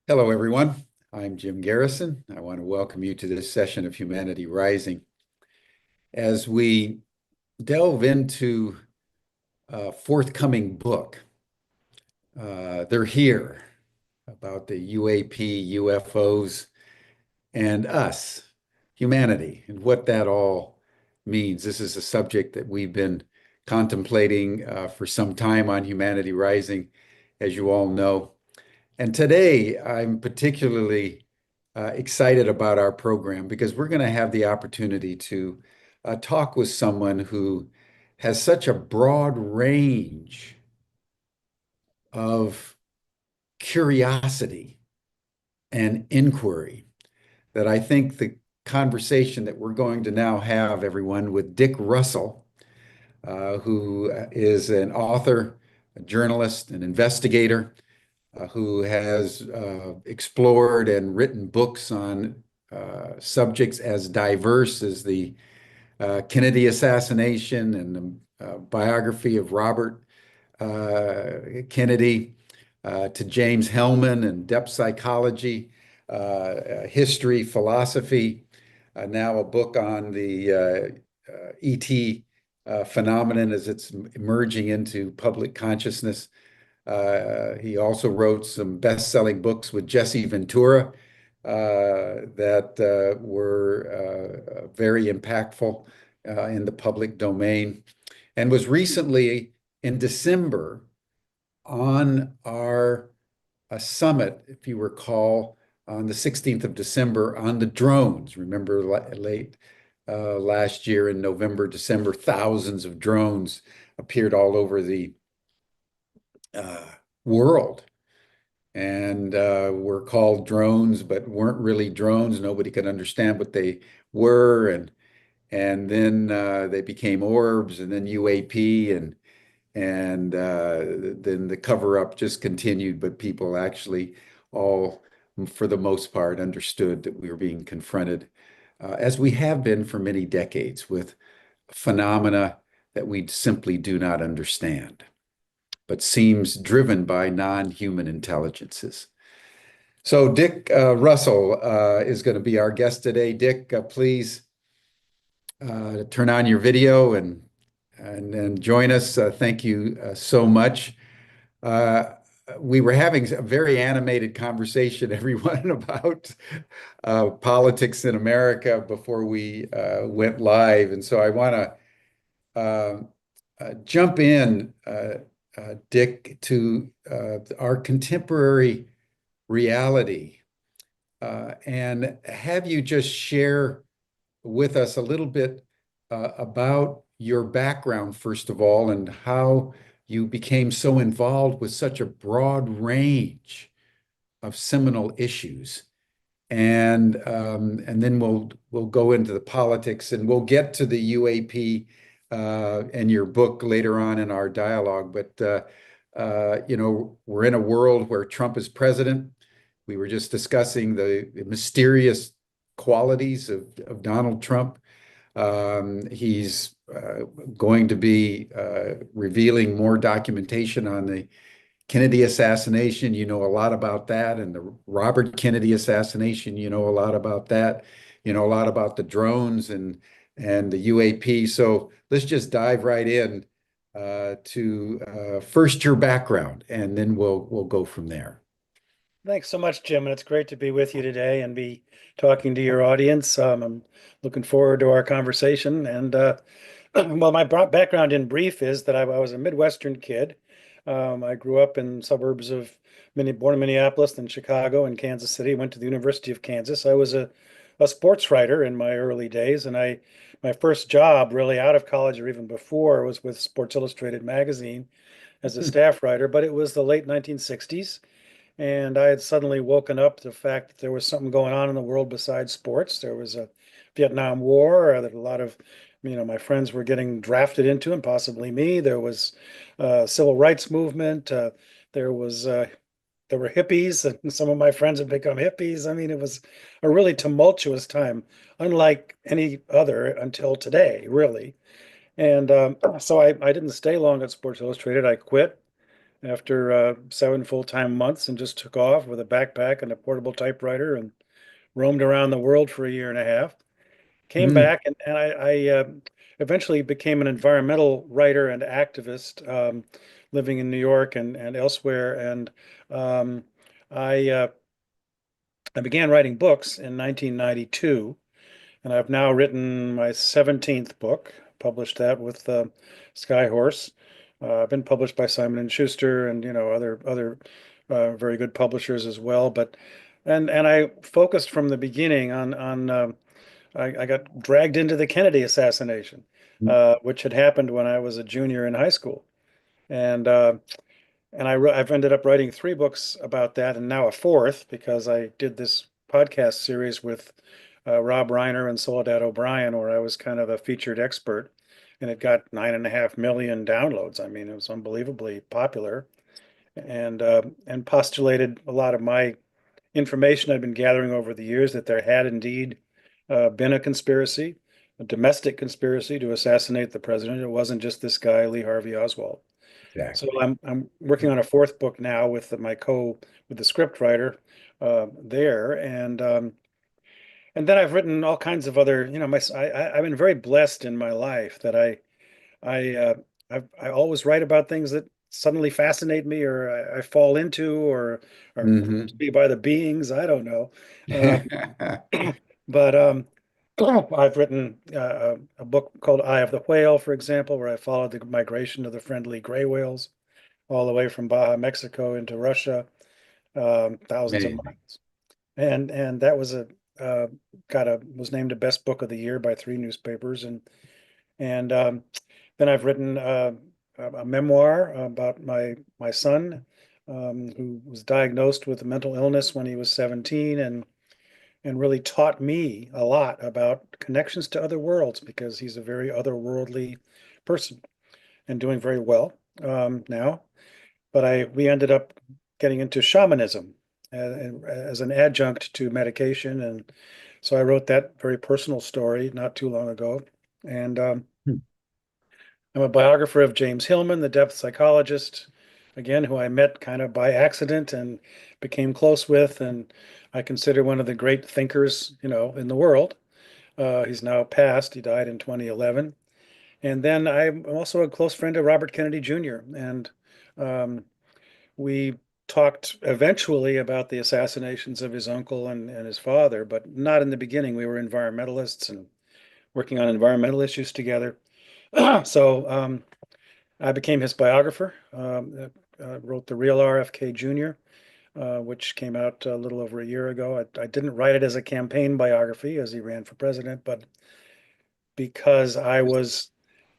Hello, everyone. I'm Jim Garrison. I want to welcome you to this session of Humanity Rising. As we delve into a forthcoming book, they're here about the UAP, UFOs, and us, humanity, and what that all means. This is a subject that we've been contemplating for some time on Humanity Rising, as you all know. And today, I'm particularly excited about our program because we're going to have the opportunity to talk with someone who has such a broad range of curiosity and inquiry that I think the conversation that we're going to now have, everyone, with Dick Russell, who is an author, a journalist, an investigator, who has explored and written books on subjects as diverse as the Kennedy assassination and the biography of Robert Kennedy, to James Hillman and depth psychology, history, philosophy, now a book on the ET phenomenon as it's emerging into public consciousness. He also wrote some best-selling books with Jesse Ventura that were very impactful in the public domain, and was recently in December on our summit, if you recall, on the 16th of December on the drones. Remember late last year in November, December, thousands of drones appeared all over the world and were called drones, but weren't really drones. Nobody could understand what they were, and then they became orbs, and then UAP, and then the cover up just continued. But people actually all, for the most part, understood that we were being confronted, as we have been for many decades, with phenomena that we simply do not understand, but seems driven by non-human intelligences. So Dick Russell is going to be our guest today. Dick, please turn on your video and join us. Thank you so much. We were having a very animated conversation, everyone, about politics in America before we went live. And so I want to jump in, Dick, to our contemporary reality and have you just share with us a little bit about your background, first of all, and how you became so involved with such a broad range of seminal issues. And then we'll go into the politics, and we'll get to the UAP and your book later on in our dialogue. But we're in a world where Trump is president. We were just discussing the mysterious qualities of Donald Trump. He's going to be revealing more documentation on the Kennedy assassination. You know a lot about that, and the Robert Kennedy assassination. You know a lot about that. You know a lot about the drones and the UAP. So let's just dive right in to first your background, and then we'll go from there. Thanks so much, Jim, and it's great to be with you today and be talking to your audience. I'm looking forward to our conversation. And well, my background in brief is that I was a Midwestern kid. I grew up in suburbs of born in Minneapolis, then Chicago and Kansas City. Went to the University of Kansas. I was a sports writer in my early days, and my first job, really out of college or even before, was with Sports Illustrated magazine as a staff writer. But it was the late 1960s. And I had suddenly woken up to the fact that there was something going on in the world besides sports. There was a Vietnam War that a lot of, my friends were getting drafted into, and possibly me. There was a civil rights movement. There were hippies, and some of my friends had become hippies. I mean, it was a really tumultuous time, unlike any other until today, really. And so I didn't stay long at Sports Illustrated. I quit. after 7 full-time months and just took off with a backpack and a portable typewriter and roamed around the world for a year and a half. Came Mm, back and I eventually became an environmental writer and activist, living in New York and elsewhere. And um, I uh, I began writing books in 1992, and I've now written my 17th book. Published that with Skyhorse. I've been published by Simon and Schuster and other very good publishers as well. But and I focused from the beginning on I got dragged into the Kennedy assassination, which had happened when I was a junior in high school, and I've ended up writing three books about that, and now a fourth because I did this podcast series with Rob Reiner and Soledad O'Brien, where I was kind of a featured expert, and it got 9.5 million downloads. I mean, it was unbelievably popular, and postulated a lot of my information I'd been gathering over the years that there had indeed been a conspiracy, a domestic conspiracy to assassinate the president. It wasn't just this guy, Lee Harvey Oswald. So exactly. I'm working on a fourth book now with with the script writer there, and then I've written all kinds of other. I've been very blessed in my life that I I always write about things that suddenly fascinate me, or I fall into, or are Hmm. to be by the beings. I don't know, uh, but I've written a book called Eye of the Whale, for example, where I followed the migration of the friendly gray whales all the way from Baja, Mexico into Russia, thousands of Amazing. miles. And that was a was named a best book of the year by three newspapers. And then I've written a memoir about my son, who was diagnosed with a mental illness when he was 17, and really taught me a lot about connections to other worlds because he's a very otherworldly person and doing very well now. But we ended up getting into shamanism as an adjunct to medication, and so I wrote that very personal story not too long ago. And I'm a biographer of James Hillman, the depth psychologist, again, who I met kind of by accident and became close with, and I consider one of the great thinkers, in the world. He's now passed. He died in 2011. And then I'm also a close friend of Robert Kennedy Jr. And um, we talked eventually about the assassinations of his uncle and his father, but not in the beginning. We were environmentalists and working on environmental issues together. So I became his biographer, wrote The Real RFK Jr., which came out a little over a year ago. I didn't write it as a campaign biography as he ran for president, but because I was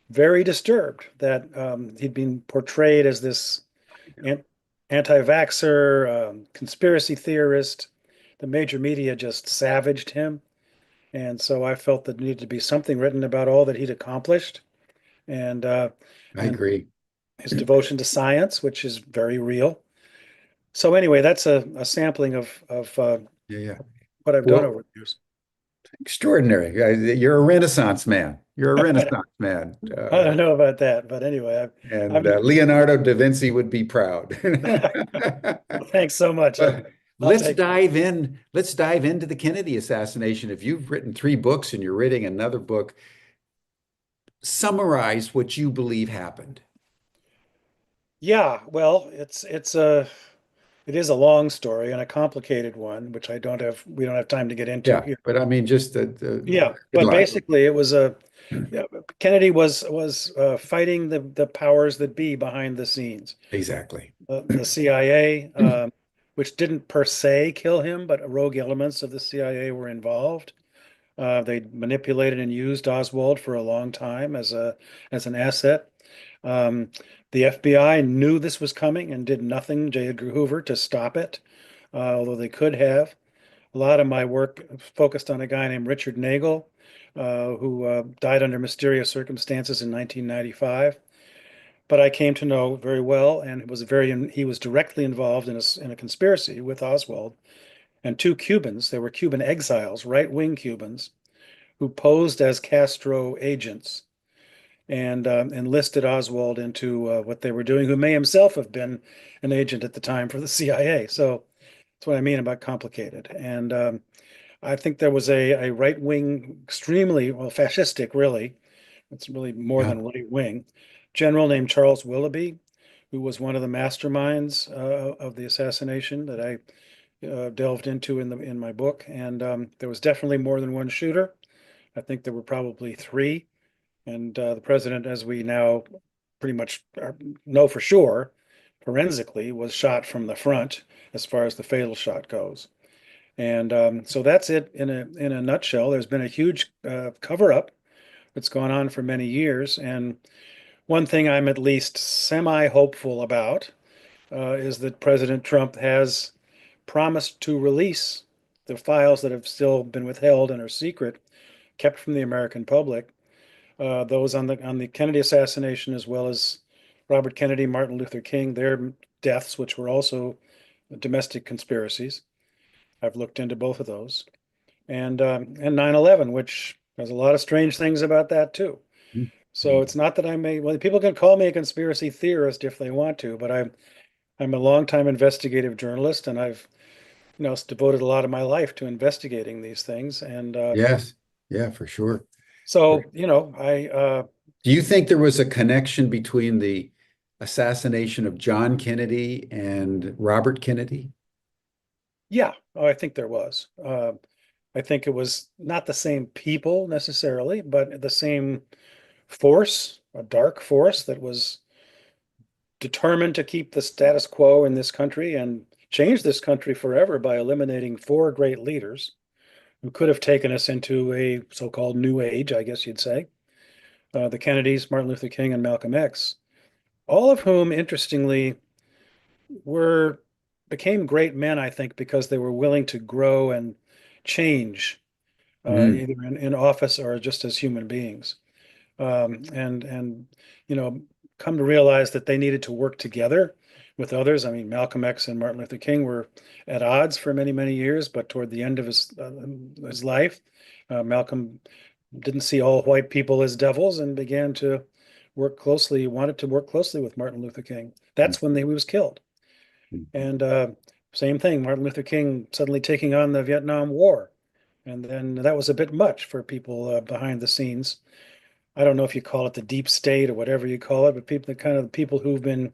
very disturbed that he'd been portrayed as this an- anti-vaxxer, conspiracy theorist. The major media just savaged him. And so I felt that there needed to be something written about all that he'd accomplished and I and agree. his devotion to science, which is very real. So anyway, that's a sampling of Yeah, yeah. what I've done over Well, the years. extraordinary. You're a Renaissance man. You're a Renaissance man. I don't know about that, but anyway, And I've Leonardo da Vinci would be proud. thanks so much. But I'll let's take that. dive in. Let's dive into the Kennedy assassination. If you've written three books and you're writing another book, summarize what you believe happened. Yeah, well, it is a long story and a complicated one, which we don't have time to get into Yeah, here. but I mean, just the Yeah, but headline. basically, it was a yeah, Kennedy was fighting the powers that be behind the scenes. Exactly. The CIA, which didn't per se kill him, but rogue elements of the CIA were involved. They manipulated and used Oswald for a long time as an asset. Um, the FBI knew this was coming and did nothing, J. Edgar Hoover, to stop it, although they could have. A lot of my work focused on a guy named Richard Nagel, who died under mysterious circumstances in 1995. But I came to know very well, and he was directly involved in a conspiracy with Oswald and two Cubans. They were Cuban exiles, right-wing Cubans, who posed as Castro agents. and enlisted Oswald into what they were doing, who may himself have been an agent at the time for the CIA. So that's what I mean about complicated. And I think there was a right wing, extremely, well, fascistic, really. It's really more Yeah. than right wing. General named Charles Willoughby, who was one of the masterminds of the assassination that I delved into in my book. And there was definitely more than one shooter. I think there were probably three. And the president, as we now pretty much know for sure, forensically, was shot from the front as far as the fatal shot goes. And so that's it in a nutshell. There's been a huge cover up that's gone on for many years. And one thing I'm at least semi hopeful about is that President Trump has promised to release the files that have still been withheld and are secret, kept from the American public, those on the Kennedy assassination, as well as Robert Kennedy, Martin Luther King, their deaths, which were also domestic conspiracies. I've looked into both of those, and 9/11, which there's a lot of strange things about that too. So Mhm. it's not that well, people can call me a conspiracy theorist if they want to, but I'm a longtime investigative journalist, and I've devoted a lot of my life to investigating these things. And Yes. Yeah, for sure. For- so, I Do you think there was a connection between the assassination of John Kennedy and Robert Kennedy? yeah, I think there was. I think it was not the same people necessarily, but the same force, a dark force that was determined to keep the status quo in this country and change this country forever by eliminating four great leaders who could have taken us into a so-called new age, I guess you'd say. The Kennedys, Martin Luther King, and Malcolm X, all of whom, interestingly, were became great men, I think, because they were willing to grow and change, Mm, either in office or just as human beings. And you know come to realize that they needed to work together with others. I mean, Malcolm X and Martin Luther King were at odds for many years, but toward the end of his life, Malcolm didn't see all white people as devils and began to wanted to work closely with Martin Luther King. mm, That's when he was killed. mm. And same thing, Martin Luther King suddenly taking on the Vietnam War. And then that was a bit much for people behind the scenes. I don't know if you call it the deep state or whatever you call it, but people, the kind of the people who've been,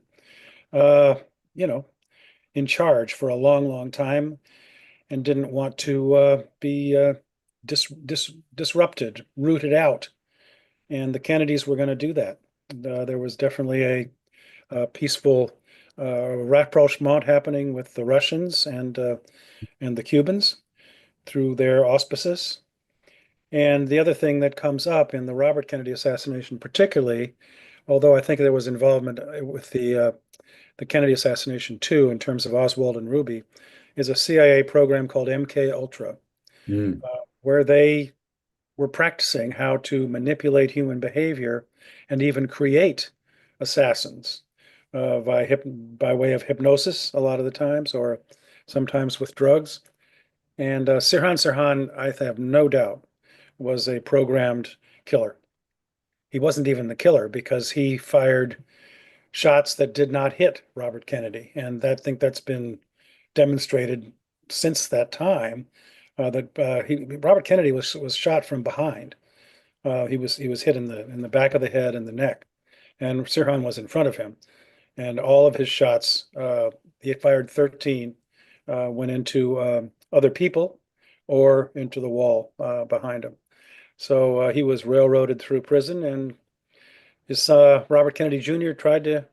uh, you know, in charge for a long time and didn't want to be disrupted, rooted out. And the Kennedys were going to do that. There was definitely a peaceful rapprochement happening with the Russians and the Cubans through their auspices. And the other thing that comes up in the Robert Kennedy assassination, particularly, although I think there was involvement with the Kennedy assassination too, in terms of Oswald and Ruby, is a CIA program called MK Ultra, Mm, where they were practicing how to manipulate human behavior and even create assassins by way of hypnosis a lot of the times, or sometimes with drugs. And Sirhan, I have no doubt, was a programmed killer. He wasn't even the killer because he fired shots that did not hit Robert Kennedy. And I think that's been demonstrated since that time that Robert Kennedy was shot from behind. He was hit in the back of the head and the neck, and Sirhan was in front of him. And all of his shots, he had fired 13, went into other people or into the wall behind him. So he was railroaded through prison, and his Robert Kennedy Jr. tried to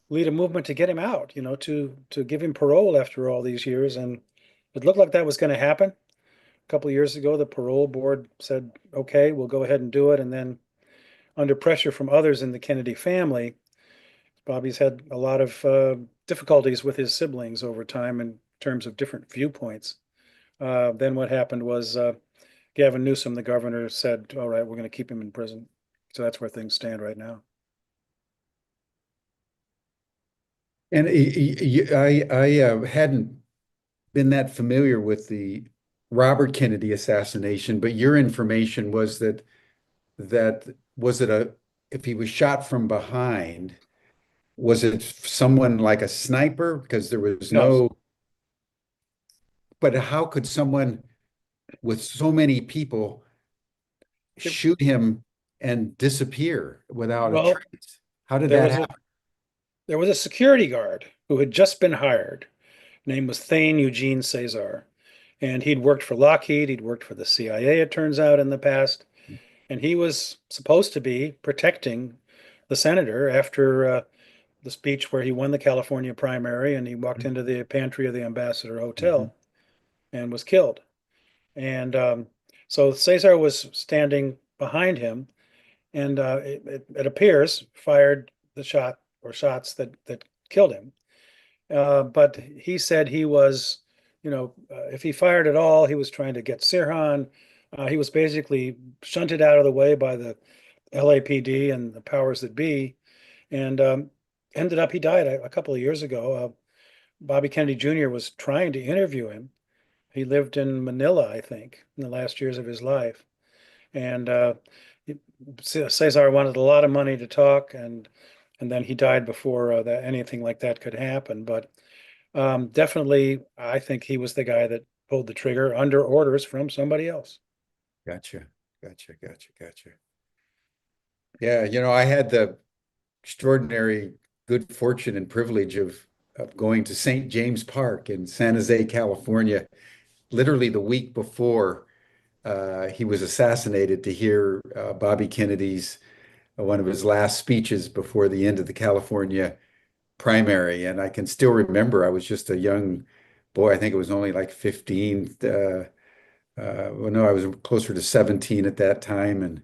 lead a movement to get him out, to give him parole after all these years, and it looked like that was going to happen. A couple of years ago, the parole board said, "Okay, we'll go ahead and do it," and then, under pressure from others in the Kennedy family, Bobby's had a lot of difficulties with his siblings over time in terms of different viewpoints. Then what happened was Gavin Newsom, the governor, said, "All right, we're going to keep him in prison." So that's where things stand right now. And I hadn't been that familiar with the Robert Kennedy assassination, but your information was that was it if he was shot from behind, was it someone like a sniper? Because there was No, no, but how could someone with so many people it- shoot him and disappear without a well, trace? How did there that was a happen? there was a security guard who had just been hired. Name was Thane Eugene Cesar. And he'd worked for Lockheed, he'd worked for the CIA, it turns out, in the past. And he was supposed to be protecting the senator after the speech where he won the California primary and he walked into the pantry of the Ambassador Mhm. Hotel and was killed. And so Cesar was standing behind him and it appears fired the shot or shots that killed him. But he said he was, if he fired at all, he was trying to get Sirhan. He was basically shunted out of the way by the LAPD and the powers that be, and ended up he died a couple of years ago. Bobby Kennedy Jr. was trying to interview him. He lived in Manila, I think, in the last years of his life, and Cesar wanted a lot of money to talk, and then he died before that anything like that could happen. But definitely, I think he was the guy that pulled the trigger under orders from somebody else. Gotcha. Gotcha. Gotcha. Gotcha. Yeah, I had the extraordinary good fortune and privilege of going to St. James Park in San Jose, California, literally the week before he was assassinated to hear Bobby Kennedy's one of his last speeches before the end of the California primary. And I can still remember I was just a young boy. I think it was only like 15. Well, no, I was closer to 17 at that time,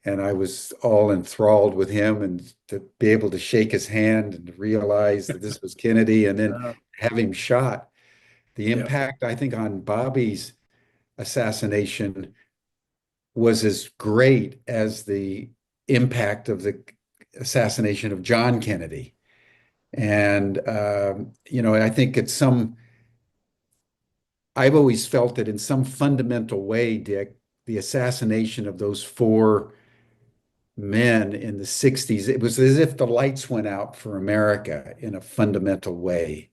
and I was all enthralled with him, and to be able to shake his hand and realize that this was Kennedy, and then Uh, have him shot. The yeah, impact, I think, on Bobby's assassination was as great as the impact of the assassination of John Kennedy. And I think I've always felt that in some fundamental way, Dick, the assassination of those four men in the 60s, it was as if the lights went out for America in a fundamental way.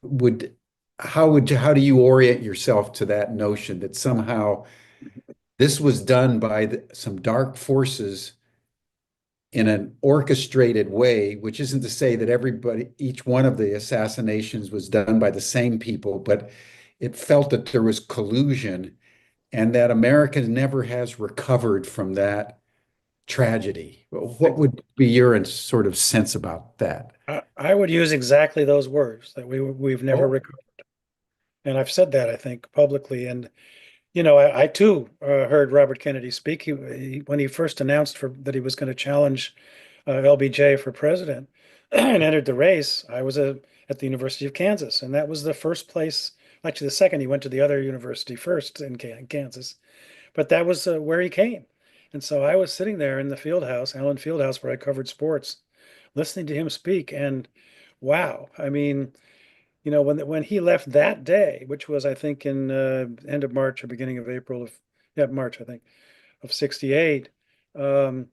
Would how do you orient yourself to that notion that somehow this was done by some dark forces in an orchestrated way, which isn't to say that each one of the assassinations was done by the same people, but it felt that there was collusion and that America never has recovered from that tragedy. What would be your sort of sense about that? I would use exactly those words that we've never Oh, recovered. And I've said that, I think, publicly. And, I too heard Robert Kennedy speak. When he first announced that he was going to challenge LBJ for president and entered the race, I was at the University of Kansas. And that was the first place, actually, the second. He went to the other university first in Kansas. But that was where he came. And so I was sitting there in the field house, Allen Fieldhouse, where I covered sports, listening to him speak. And wow, I mean, when he left that day, which was I think in end of March or beginning of April of yeah March I think of '68, um,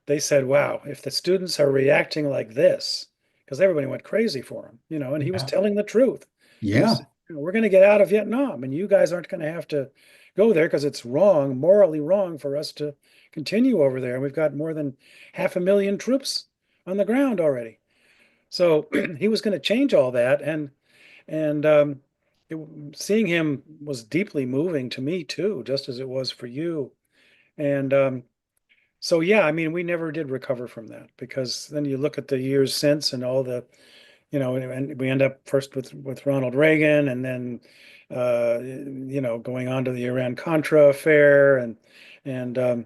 they said, "Wow, if the students are reacting like this, because everybody went crazy for him, and he was yeah. telling the truth. He Yeah. said, we're going to get out of Vietnam, and you guys aren't going to have to go there because it's wrong, morally wrong for us to continue over there. And we've got more than 500,000 troops on the ground already." So he was going to change all that, and it, seeing him was deeply moving to me too, just as it was for you. And so yeah, I mean, we never did recover from that because then you look at the years since and all the, and we end up first with Ronald Reagan, and then going on to the Iran Contra affair, and a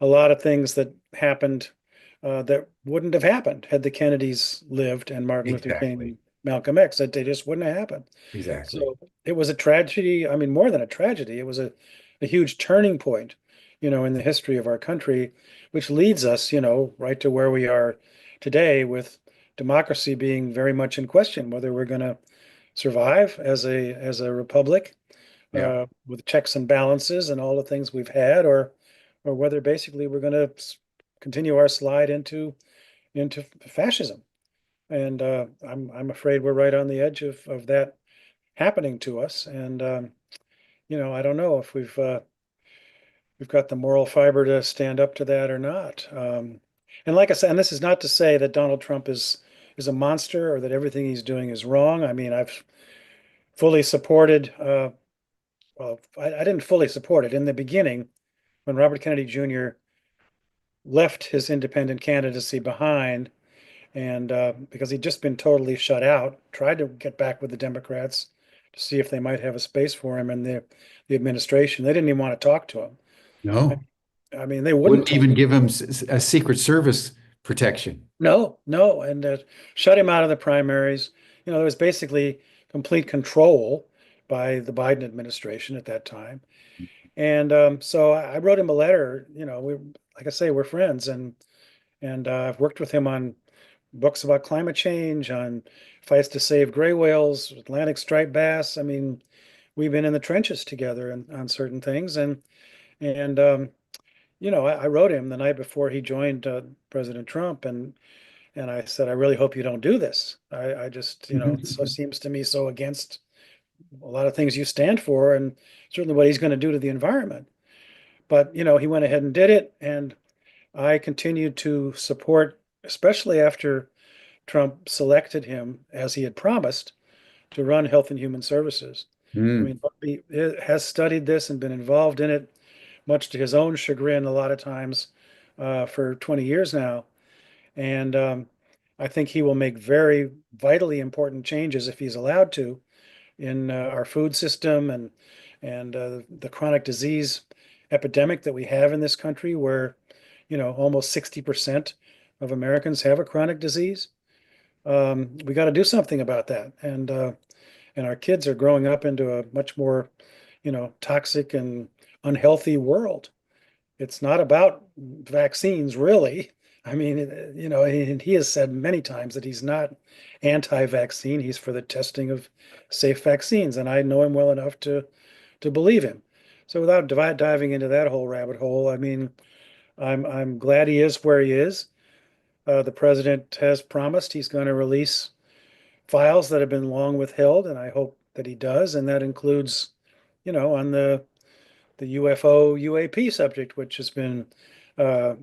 lot of things that happened that wouldn't have happened had the Kennedys lived and Martin Luther Exactly. King, Malcolm X, that they just wouldn't have happened. Exactly. So it was a tragedy. I mean, more than a tragedy, it was a huge turning point, in the history of our country, which leads us, right to where we are today with democracy being very much in question, whether we're going to survive as a republic Yeah. with checks and balances and all the things we've had, or whether basically we're going to continue our slide into fascism. And I'm afraid we're right on the edge of that happening to us. And I don't know if we've got the moral fiber to stand up to that or not. And like I said, and this is not to say that Donald Trump is a monster or that everything he's doing is wrong. I mean, I've fully supported. Well, I didn't fully support it in the beginning when Robert Kennedy Jr. left his independent candidacy behind, and because he'd just been totally shut out, tried to get back with the Democrats to see if they might have a space for him in the administration. They didn't even want to talk to him. No, I mean, they wouldn't wouldn't talk. even give him a Secret Service protection. No, no, and shut him out of the primaries. There was basically complete control by the Biden administration at that time. And so I wrote him a letter. Like I say, we're friends, and I've worked with him on books about climate change, on fights to save gray whales, Atlantic striped bass. I mean, we've been in the trenches together on certain things, and I wrote him the night before he joined President Trump, and I said, I really hope you don't do this. I just, it so seems to me so against a lot of things you stand for, and certainly what he's going to do to the environment. But he went ahead and did it, and I continued to support, especially after Trump selected him as he had promised to run Health and Human Services. I Mm. mean, he has studied this and been involved in it, much to his own chagrin, a lot of times for 20 years now. And I think he will make very vitally important changes if he's allowed to in our food system and the chronic disease epidemic that we have in this country, where almost 60% of Americans have a chronic disease. We got to do something about that, and our kids are growing up into a much more toxic and unhealthy world. It's not about vaccines, really. I mean, he has said many times that he's not anti-vaccine. He's for the testing of safe vaccines, and I know him well enough to believe him. So without diving into that whole rabbit hole, I mean, I'm glad he is where he is. The president has promised he's going to release files that have been long withheld, and I hope that he does, and that includes, on the UFO UAP subject, which has been uh,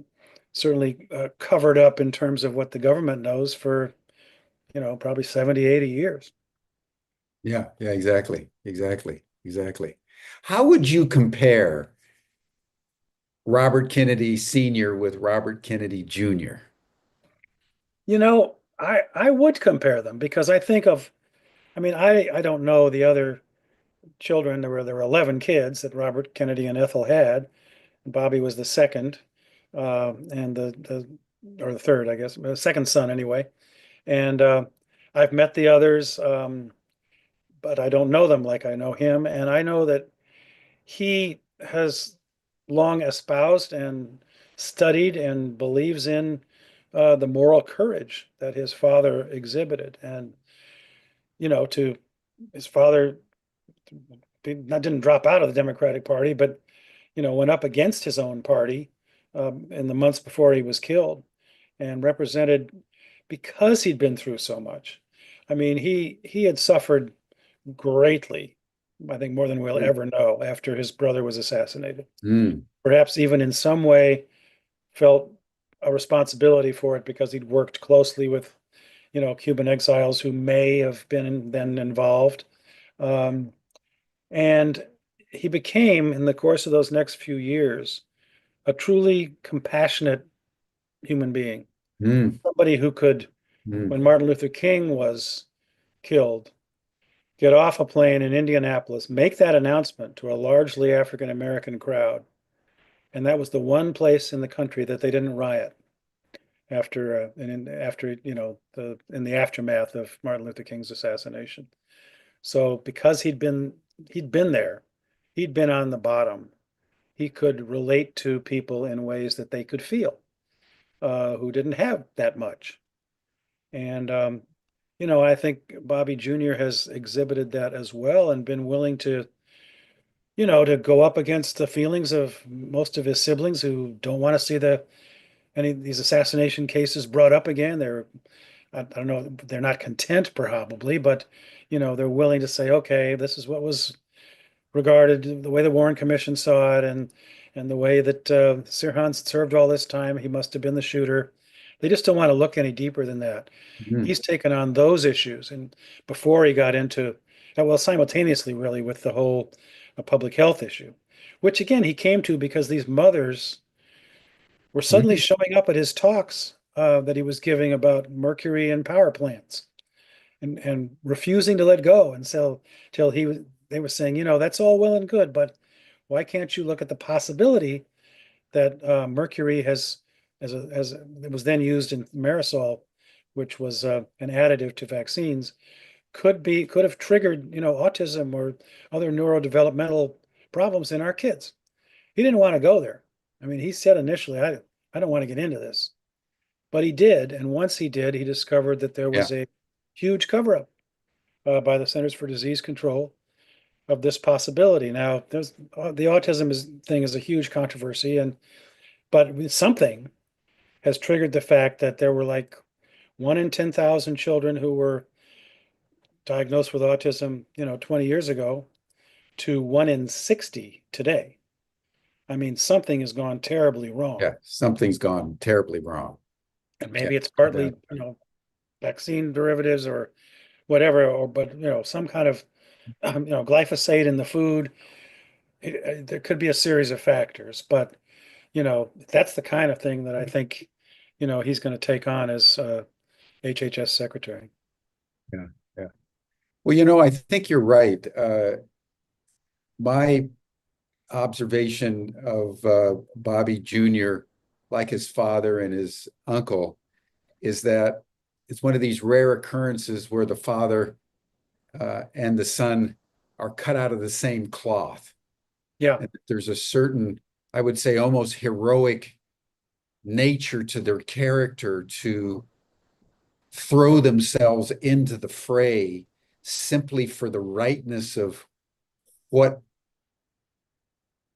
certainly covered up in terms of what the government knows for, probably 70, 80 years. Yeah, yeah, exactly, exactly, exactly. How would you compare Robert Kennedy Sr. with Robert Kennedy Jr.? I would compare them because I mean, I don't know the other children. There were 11 kids that Robert Kennedy and Ethel had. Bobby was the second, and or the third, I guess, second son anyway. And I've met the others, but I don't know them like I know him. And I know that he has long espoused and studied and believes in the moral courage that his father exhibited. And, to his father didn't drop out of the Democratic Party, but, went up against his own party in the months before he was killed and represented because he'd been through so much. I mean, he had suffered greatly, I think more than we'll ever know after his brother was assassinated. Mm. Perhaps even in some way felt a responsibility for it because he'd worked closely with, Cuban exiles who may have been then involved. Um, and he became, in the course of those next few years, a truly compassionate human being. Mm. Somebody who could, Mm. when Martin Luther King was killed, get off a plane in Indianapolis, make that announcement to a largely African American crowd. And that was the one place in the country that they didn't riot after in the aftermath of Martin Luther King's assassination. So because he'd been there, he'd been on the bottom. He could relate to people in ways that they could feel, who didn't have that much. And I think Bobby Jr. has exhibited that as well and been willing to go up against the feelings of most of his siblings who don't want to see the any of these assassination cases brought up again. I don't know, they're not content probably, but they're willing to say, okay, this is what was regarded, the way the Warren Commission saw it, and the way that Sirhan served all this time. He must have been the shooter. They just don't want to look any deeper than that. Mhm. He's taken on those issues, and before he got into, well, simultaneously, really, with the whole public health issue, which again he came to because these mothers were suddenly Mhm. showing up at his talks that he was giving about mercury and power plants, and refusing to let go, and so till they were saying, that's all well and good, but why can't you look at the possibility that mercury as it was then used in Marisol, which was an additive to vaccines, could have triggered autism or other neurodevelopmental problems in our kids. He didn't want to go there. I mean, he said initially, I don't want to get into this, but he did, and once he did, he discovered that there Yeah. was a huge cover up by the Centers for Disease Control of this possibility. Now, there's the thing is a huge controversy, but something has triggered the fact that there were like 1 in 10,000 children who were diagnosed with autism, 20 years ago, to 1 in 60 today. I mean, something has gone terribly wrong, Yeah. Something's gone terribly wrong. and Yeah. maybe it's No doubt partly, about it. vaccine derivatives or whatever, or but some kind of glyphosate in the food. There could be a series of factors, but that's the kind of thing that I think, he's going to take on as HHS secretary. Yeah. Yeah. Well, I think you're right. My observation of Bobby Jr., like his father and his uncle, is that it's one of these rare occurrences where the father and the son are cut out of the same cloth. Yeah, And there's a certain, I would say, almost heroic nature to their character to throw themselves into the fray simply for the rightness of what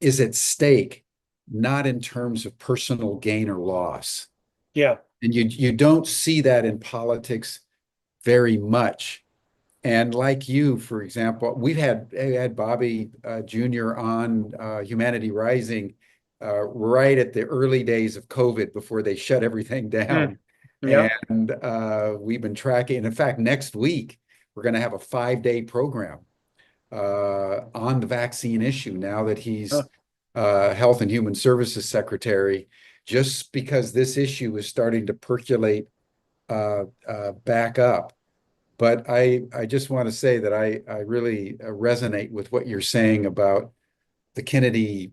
is at stake, not in terms of personal gain or loss. yeah. And you don't see that in politics very much. And like you, for example, we had Bobby Jr. on Humanity Rising right at the early days of COVID before they shut everything Mm, down. yeah. And we've been tracking. In fact, next week we're going to have a 5-day program on the vaccine issue now that he's Uh, Health and Human Services Secretary, just because this issue is starting to percolate back up. But I just want to say that I really resonate with what you're saying about the Kennedy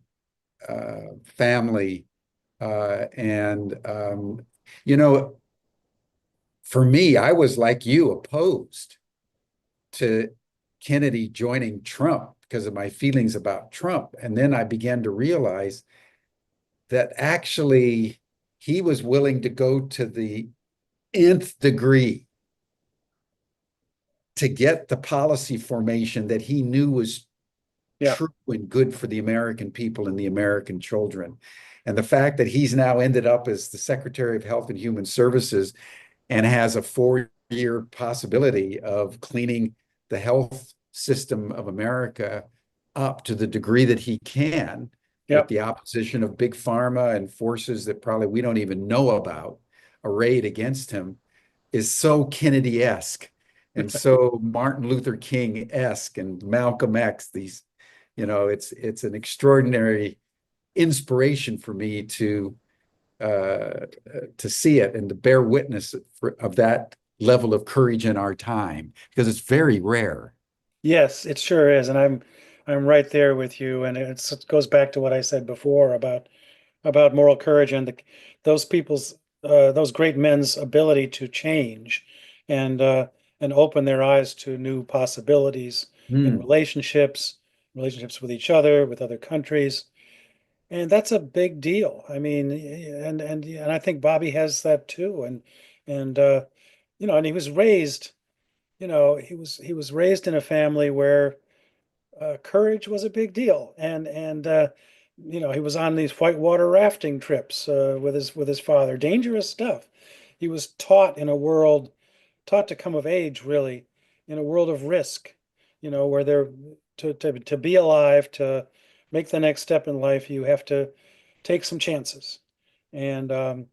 family. And, you know, for me, I was like you, opposed to Kennedy joining Trump because of my feelings about Trump. And then I began to realize that actually he was willing to go to the nth degree to get the policy formation that he knew was yeah. true and good for the American people and the American children. And the fact that he's now ended up as the Secretary of Health and Human Services and has a 4-year possibility of cleaning the health system of America up to the degree that he can with Yeah. the opposition of big pharma and forces that probably we don't even know about arrayed against him is so Kennedy-esque and so Martin Luther King-esque and Malcolm X. It's an extraordinary inspiration for me uh, to see it and to bear witness of that level of courage in our time because it's very rare. Yes, it sure is, and I'm right there with you. And it goes back to what I said before about moral courage and those people's those great men's ability to change and uh, and open their eyes to new possibilities in Hmm. relationships with each other, with other countries, and that's a big deal. I mean, and I think Bobby has that too, and and he was raised. He was raised in a family where courage was a big deal, and he was on these whitewater rafting trips with his father. Dangerous stuff. He was taught in a world, taught to come of age, really, in a world of risk. Where they're to be alive, to make the next step in life, you have to take some chances, and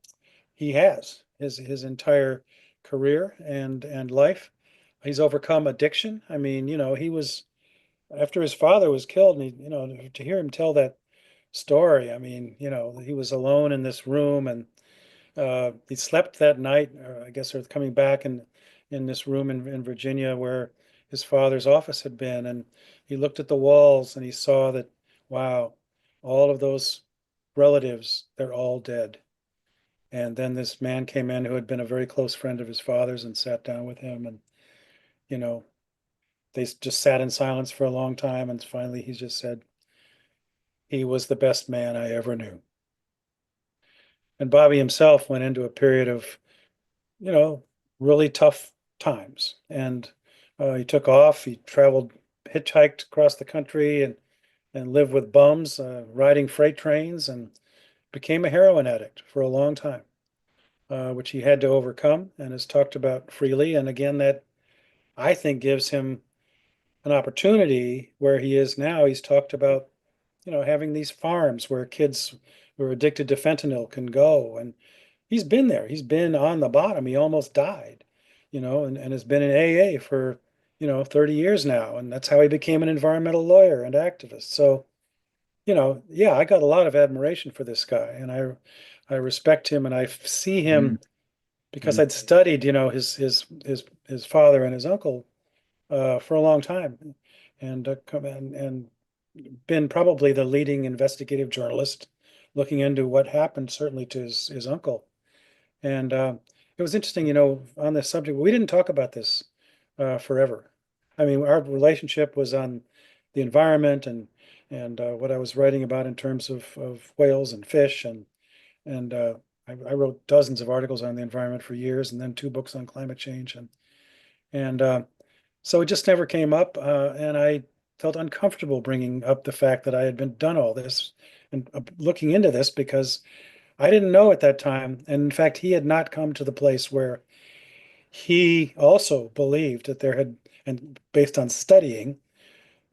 he has his entire career and life. He's overcome addiction. I mean, he was after his father was killed, and to hear him tell that story. I mean, he was alone in this room, and he slept that night, or I guess, or coming back in this room in Virginia where his father's office had been, and he looked at the walls and he saw that, wow, all of those relatives, they're all dead. And then this man came in who had been a very close friend of his father's and sat down with him, and you know, they just sat in silence for a long time, and finally he just said, he was the best man I ever knew. And Bobby himself went into a period of, you know, really tough times. And he took off. He traveled, hitchhiked across the country, and lived with bums, riding freight trains, and became a heroin addict for a long time, which he had to overcome and has talked about freely. And again, that I think gives him an opportunity where he is now. He's talked about, having these farms where kids who are addicted to fentanyl can go. And he's been there. He's been on the bottom. He almost died, and has been in AA for, 30 years now. And that's how he became an environmental lawyer and activist. So, yeah, I got a lot of admiration for this guy, and I respect him, and I see him Mm, because mm. I'd studied, his father and his uncle for a long time, and been probably the leading investigative journalist looking into what happened, certainly to his uncle. And it was interesting, on this subject. We didn't talk about this forever. I mean, our relationship was on the environment and what I was writing about in terms of whales and fish, and I wrote dozens of articles on the environment for years, and then two books on climate change, and so it just never came up, and I felt uncomfortable bringing up the fact that I had been done all this and looking into this because I didn't know at that time. And in fact, he had not come to the place where he also believed that there had, and based on studying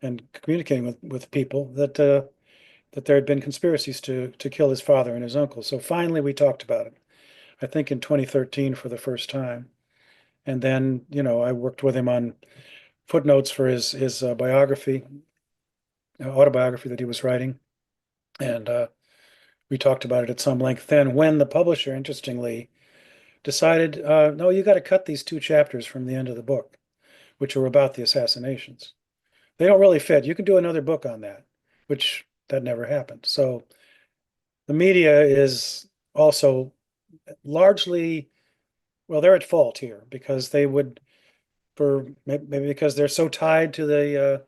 and communicating with people, that there had been conspiracies to kill his father and his uncle. So finally, we talked about it. I think in 2013 for the first time. And then, I worked with him on footnotes for his biography, autobiography that he was writing, and we talked about it at some length then. When the publisher, interestingly, decided, no, you got to cut these two chapters from the end of the book, which are about the assassinations. They don't really fit. You can do another book on that, which that never happened. So the media is also largely, well, they're at fault here because they would, for maybe because they're so tied to the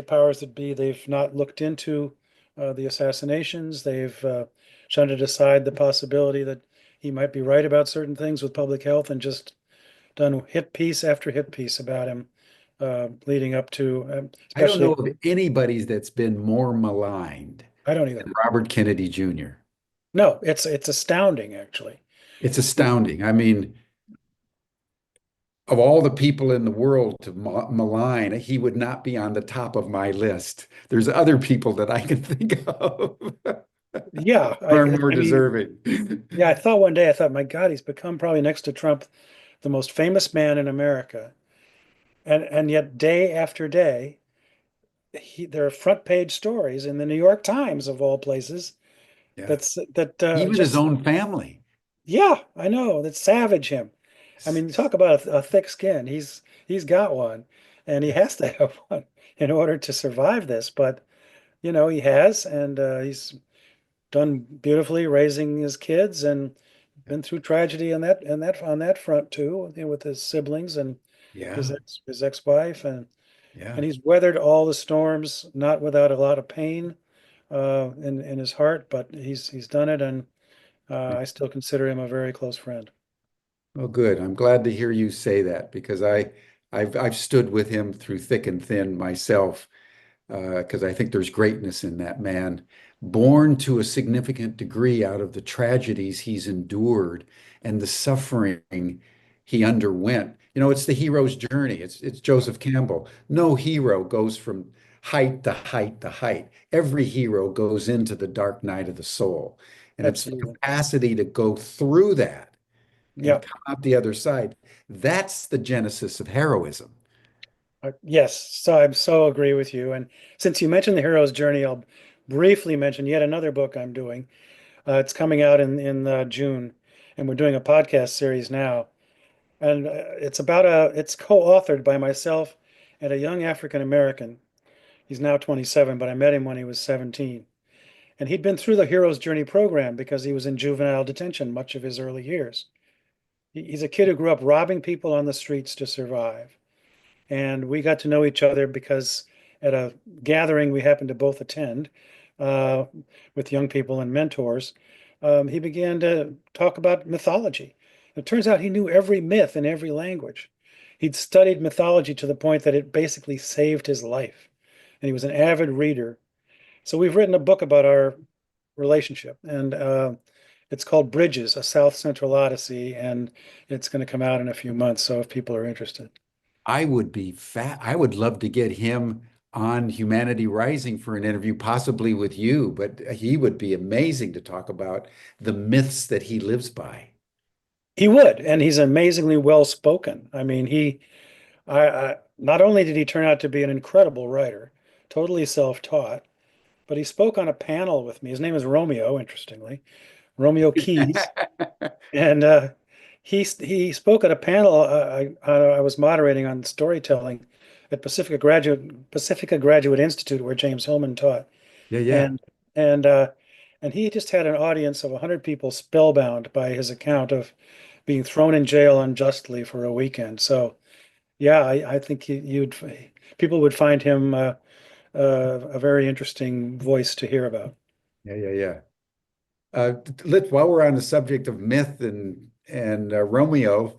powers that be. They've not looked into the assassinations. They've shunted aside the possibility that he might be right about certain things with public health, and just done hit piece after hit piece about him, leading up to, I don't know especially, of anybody's that's been more maligned I don't either. than Robert Kennedy Jr. No, it's astounding, actually. It's astounding. I mean, of all the people in the world to malign, he would not be on the top of my list. There's other people that I can think of Yeah, are more I mean, deserving. yeah, I thought one day, I thought, my God, he's become probably next to Trump, the most famous man in America. And yet day after day, there are front page stories in the New York Times of all places Yeah. that Even his just, own family. yeah, I know, that savage him. I mean, talk about a thick skin. He's got one, and he Yeah. has to have one in order to survive this. But he has, and he's done beautifully raising his kids, and been through tragedy on that front too, with his siblings and Yeah. his ex-wife, and Yeah. he's weathered all the storms, not without a lot of pain in his heart, but he's done it, and I still consider him a very close friend. Well, good. I'm glad to hear you say that because I've stood with him through thick and thin myself. because I think there's greatness in that man, born to a significant degree out of the tragedies he's endured and the suffering he underwent. You know, it's the hero's journey. It's Joseph Campbell. No hero goes from height to height to height. Every hero goes into the dark night of the soul. And it's the Absolutely. capacity to go through that and Yep. come out the other side. That's the genesis of heroism. Yes, so I so agree with you. And since you mentioned the hero's journey, I'll briefly mention yet another book I'm doing. It's coming out in June, and we're doing a podcast series now. And it's co-authored by myself and a young African American. He's now 27, but I met him when he was 17. And he'd been through the Hero's Journey program because he was in juvenile detention much of his early years. He's a kid who grew up robbing people on the streets to survive. And we got to know each other because at a gathering we happened to both attend uh, with young people and mentors, he began to talk about mythology. It turns out he knew every myth in every language. He'd studied mythology to the point that it basically saved his life. And he was an avid reader. So we've written a book about our relationship, and it's called Bridges, a South Central Odyssey, and it's going to come out in a few months. So if people are interested. I would love to get him on Humanity Rising for an interview, possibly with you, but he would be amazing to talk about the myths that he lives by. He would, and he's amazingly well spoken. I mean, not only did he turn out to be an incredible writer, totally self-taught, but he spoke on a panel with me. His name is Romeo, interestingly, Romeo Keys, and he spoke at a panel I was moderating on storytelling at Pacifica Graduate Institute, where James Hillman taught, Yeah, yeah. and and uh, and he just had an audience of 100 people spellbound by his account of being thrown in jail unjustly for a weekend. So yeah, I think you'd people would find him a very interesting voice to hear about. Yeah, yeah, yeah. While we're on the subject of myth and Romeo,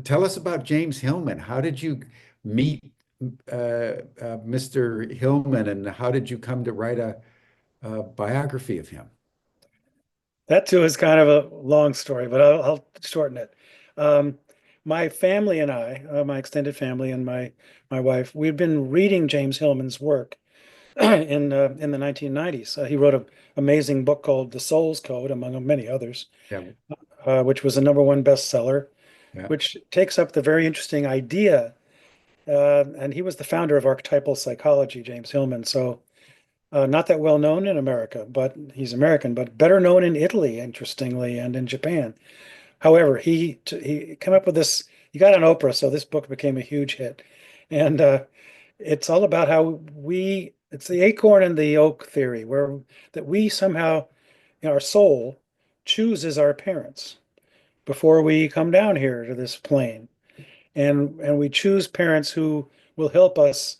tell us about James Hillman. How did you meet Mr. Hillman, and how did you come to write a biography of him? That too is kind of a long story, but I'll shorten it. Um, my family and I, my extended family and my wife, we've been reading James Hillman's work in the 1990s. He wrote an amazing book called The Soul's Code, among many others, Yeah, which was a number one bestseller, yeah. which takes up the very interesting idea. And he was the founder of archetypal psychology, James Hillman. So not that well known in America, but he's American, but better known in Italy, interestingly, and in Japan. However, he came up with this. He got on Oprah, so this book became a huge hit, and it's all about how it's the acorn and the oak theory, where that we somehow, our soul chooses our parents before we come down here to this plane, and we choose parents who will help us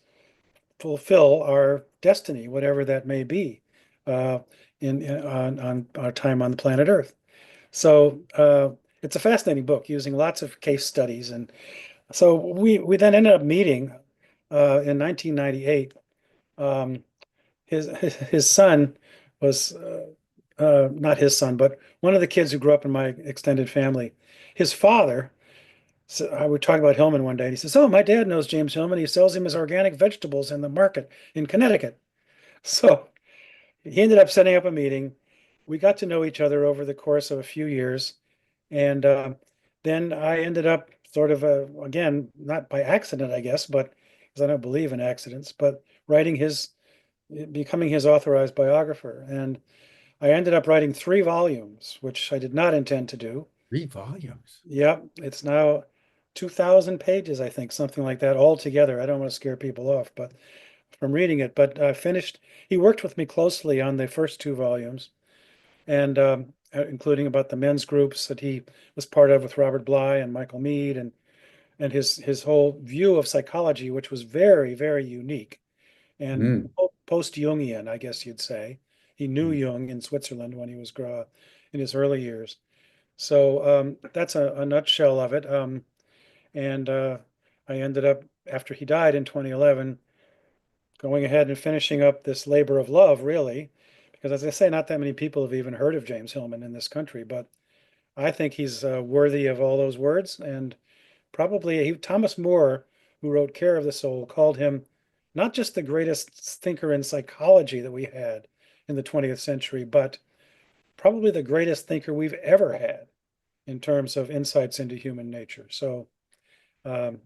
fulfill our destiny, whatever that may be, uh, on our time on the planet Earth. So it's a fascinating book using lots of case studies, and so we then ended up meeting in 1998. Um, his son was not his son, but one of the kids who grew up in my extended family. His father. So I would talk about Hillman one day, and he says, "Oh, my dad knows James Hillman. He sells him his organic vegetables in the market in Connecticut." So he ended up setting up a meeting. We got to know each other over the course of a few years. And then I ended up sort of, again, not by accident, I guess, but because I don't believe in accidents, but becoming his authorized biographer. And I ended up writing 3 volumes, which I did not intend to do. 3 volumes. Yep, it's now 2,000 pages, I think, something like that altogether. I don't want to scare people off, but from reading it, but I finished. He worked with me closely on the first 2 volumes, and including about the men's groups that he was part of with Robert Bly and Michael Mead, and his whole view of psychology, which was very, very unique and Mm. post-Jungian, I guess you'd say. He knew Jung in Switzerland when he was in his early years. So that's a nutshell of it. And I ended up, after he died in 2011, going ahead and finishing up this labor of love, really, because as I say, not that many people have even heard of James Hillman in this country, but I think he's worthy of all those words. And probably Thomas More, who wrote Care of the Soul, called him not just the greatest thinker in psychology that we had in the 20th century, but probably the greatest thinker we've ever had in terms of insights into human nature. So um,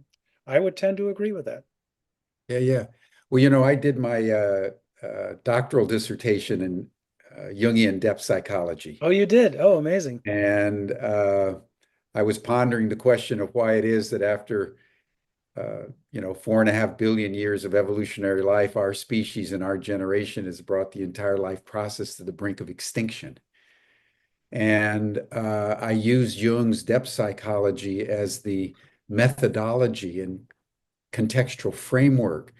I would tend to agree with that. Yeah, yeah. Well, I did my doctoral dissertation in Jungian depth psychology. Oh, you did? Oh, amazing. And I was pondering the question of why it is that after 4.5 billion years of evolutionary life, our species and our generation has brought the entire life process to the brink of extinction. And I use Jung's depth psychology as the methodology and contextual framework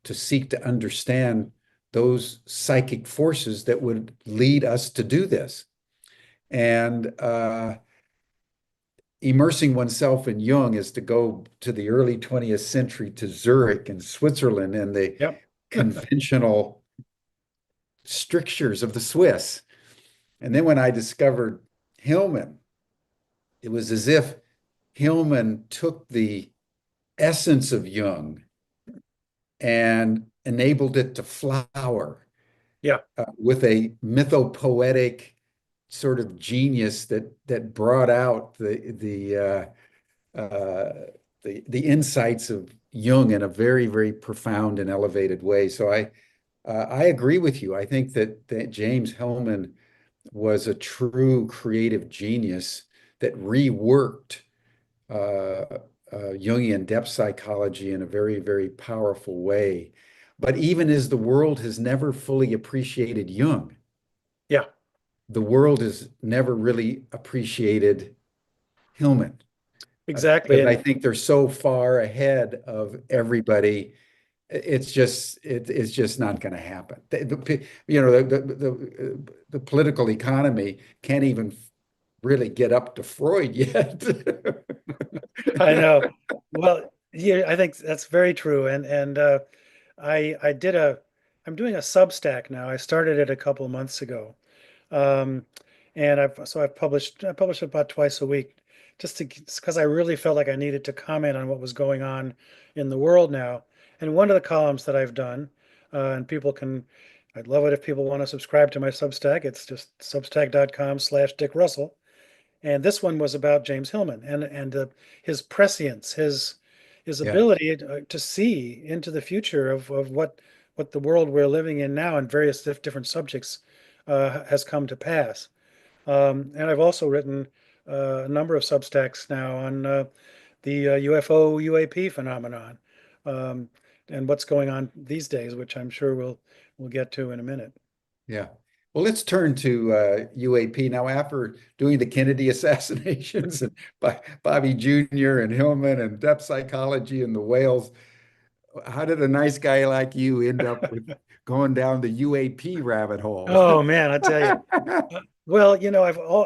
to seek to understand those psychic forces that would lead us to do this. And immersing oneself in Jung is to go to the early 20th century to Zurich and Switzerland and the Yep. conventional strictures of the Swiss. And then when I discovered Hillman, it was as if Hillman took the essence of Jung and enabled it to flower Yeah. with a mythopoetic sort of genius that brought out the insights of Jung in a very, very profound and elevated way. So I agree with you. I think that James Hillman was a true creative genius that reworked Jungian depth psychology in a very, very powerful way. But even as the world has never fully appreciated Jung, Yeah. the world has never really appreciated Hillman Exactly. because I And think they're so far ahead of everybody. It's just not going to happen. The political economy can't even really get up to Freud yet. I know. Well, yeah, I think that's very true. And I did a I'm doing a Substack now. I started it a couple of months ago. Um, and I publish about twice a week just because I really felt like I needed to comment on what was going on in the world now. And one of the columns that I've done, and I'd love it if people want to subscribe to my Substack. It's just substack.com/Dick Russell. And this one was about James Hillman and his prescience, his Yeah, ability to see into the future of what the world we're living in now and various different subjects has come to pass. And I've also written a number of Substacks now on the UFO UAP phenomenon um, and what's going on these days, which I'm sure we'll get to in a minute. yeah. Well, let's turn to UAP now. After doing the Kennedy assassinations and Bobby Jr. and Hillman and depth psychology and the whales, how did a nice guy like you end up with going down the UAP rabbit hole? Oh man, I tell you. Well,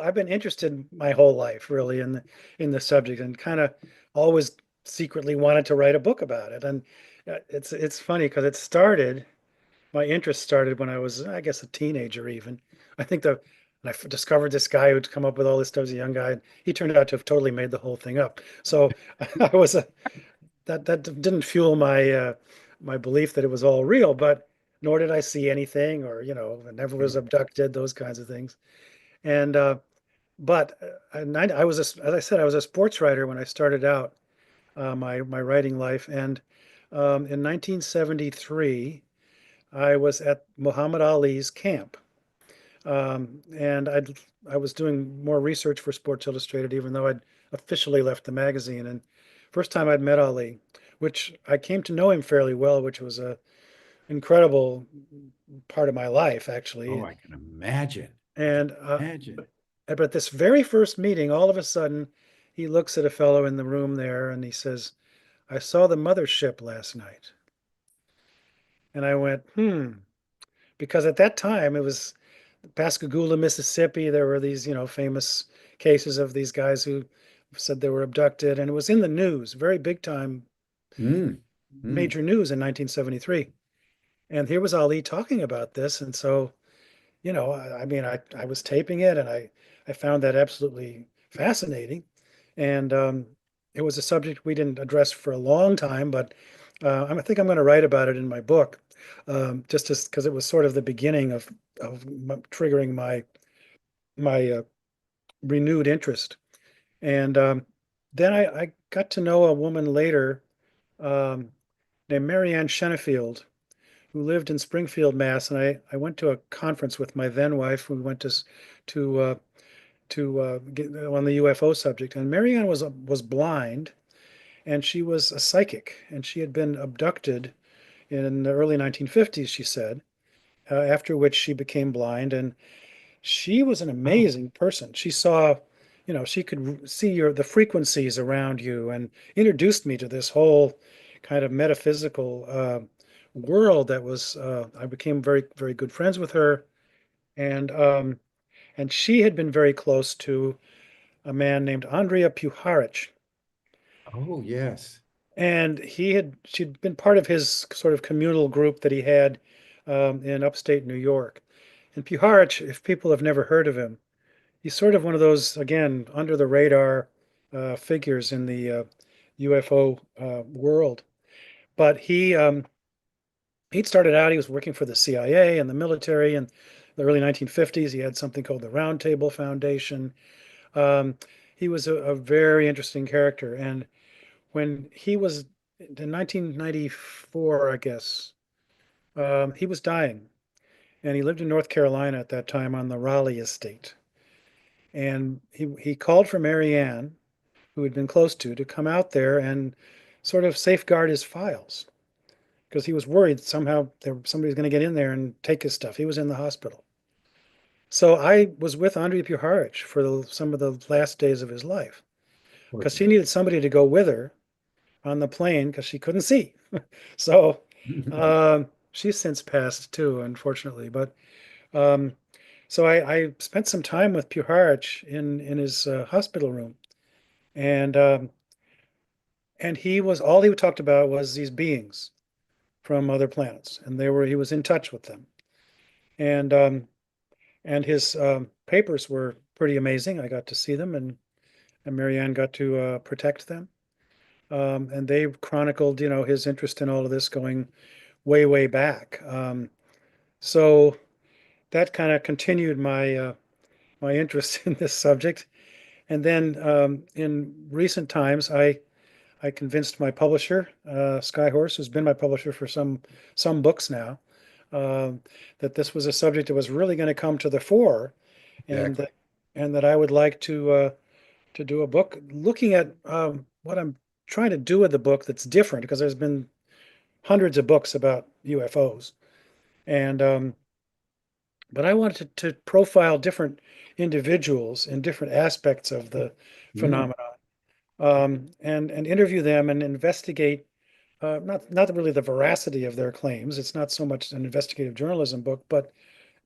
I've been interested my whole life really in the subject and kind of always secretly wanted to write a book about it. And it's funny because my interest started when I was, I guess, a teenager even. I think discovered this guy who'd come up with all this stuff as a young guy. And he turned out to have totally made the whole thing up. So I was a that didn't fuel my belief that it was all real, but nor did I see anything or I never was abducted, those kinds of things. And but I was as I said, I was a sports writer when I started out my writing life, and in 1973 I was at Muhammad Ali's camp, and I was doing more research for Sports Illustrated, even though I'd officially left the magazine. And first time I'd met Ali, which I came to know him fairly well, which was a incredible part of my life, Oh, actually. I can imagine. I can And imagine. but this very first meeting, all of a sudden, he looks at a fellow in the room there and he says, "I saw the mothership last night." And I went, because at that time it was Pascagoula, Mississippi. There were these, famous cases of these guys who said they were abducted, and it was in the news, very big time, Mm, mm, major news in 1973. And here was Ali talking about this. And so, I mean, I was taping it and I found that absolutely fascinating. And it was a subject we didn't address for a long time, but I think I'm going to write about it in my book, just because it was sort of the beginning of triggering my renewed interest. And then I got to know a woman later um, named Marianne Shenefield, who lived in Springfield, Mass. And I went to a conference with my then wife. We went to get on the UFO subject. And Marianne was blind, and she was a psychic, and she had been abducted in the early 1950s, she said, after which she became blind. And she was an Oh, amazing person. She saw, she could see the frequencies around you, and introduced me to this whole kind of metaphysical world that was. I became very, very good friends with her, and she had been very close to a man named Andrea Puharich, oh yes. and she'd been part of his sort of communal group that he had in upstate New York. And Puharich, if people have never heard of him, he's sort of one of those, again, under the radar figures in the UFO world. But he'd started out, he was working for the CIA and the military in the early 1950s. He had something called the Round Table Foundation. Um, he was a very interesting character. And when he was in 1994, I guess, he was dying. And he lived in North Carolina at that time on the Raleigh estate. And he called for Marianne, who had been close to come out there and sort of safeguard his files because he was worried somehow somebody was going to get in there and take his stuff. He was in the hospital. So I was with Andrea Puharich for some of the last days of his life Poor because she thing. needed somebody to go with her on the plane because she couldn't see. So she's since passed too, unfortunately. But um, so I spent some time with Puharich in his hospital room, and all he talked about was these beings from other planets, and he was in touch with them, and his papers were pretty amazing. I got to see them, and Marianne got to protect them, and they chronicled, his interest in all of this going way, way back. So that kind of continued my interest in this subject. And then in recent times, I convinced my publisher, Skyhorse, who's been my publisher for some books now, um, that this was a subject that was really going to come to the fore, and Exactly. that I would like to do a book looking at what I'm trying to do with the book that's different because there's been hundreds of books about UFOs, and but I wanted to profile different individuals in different aspects of the Mm. phenomenon, and interview them and investigate not really the veracity of their claims. It's not so much an investigative journalism book, but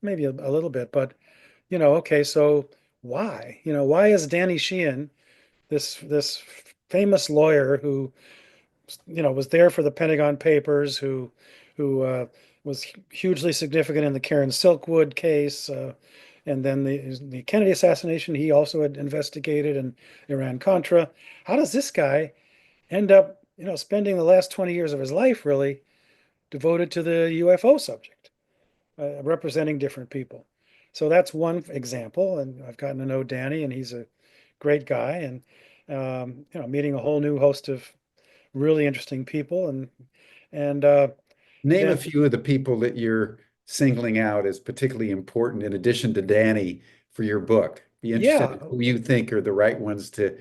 maybe a little bit. But okay, so why? Why is Danny Sheehan, this famous lawyer who was there for the Pentagon Papers, who was hugely significant in the Karen Silkwood case, and then the Kennedy assassination, he also had investigated, and Iran Contra. How does this guy end up, spending the last 20 years of his life really devoted to the UFO subject, representing different people? So that's one example, and I've gotten to know Danny, and he's a great guy, and meeting a whole new host of really interesting people, and Name then a few of the people that you're singling out as particularly important in addition to Danny for your book. Be interested yeah, in who you think are the right ones to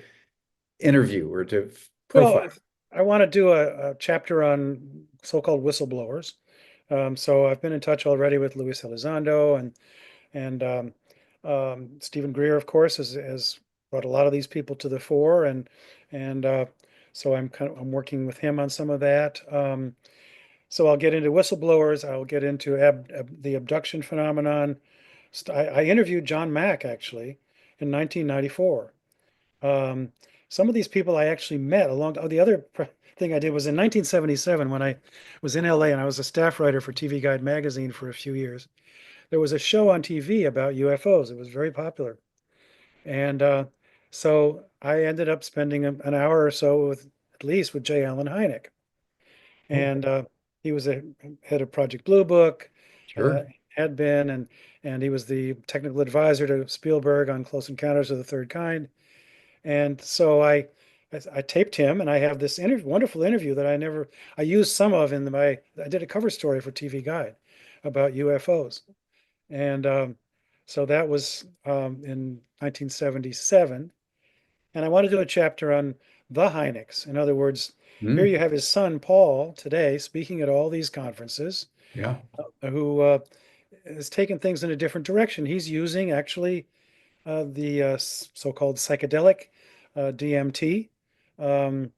interview or to well, profile. I want to do a chapter on so-called whistleblowers. So I've been in touch already with Luis Elizondo and Stephen Greer, of course, has brought a lot of these people to the fore, and so I'm working with him on some of that. So I'll get into whistleblowers. I'll get into the abduction phenomenon. I interviewed John Mack actually in 1994. Um, some of these people I actually met along. Oh, the other thing I did was in 1977 when I was in LA and I was a staff writer for TV Guide magazine for a few years. There was a show on TV about UFOs. It was very popular. And so I ended up spending an hour or so with, at least with J. Allen Hynek. Oh, And he was a head of Project Blue Book, uh, sure. had been, and he was the technical advisor to Spielberg on Close Encounters of the Third Kind. And so I taped him, and I have this wonderful interview that I used some of in I did a cover story for TV Guide about UFOs. And so that was in 1977. And I want to do a chapter on the Hyneks. In other words, here Mm, you have his son, Paul, today speaking at all these conferences, yeah. who has taken things in a different direction. He's using actually the so-called psychedelic DMT um,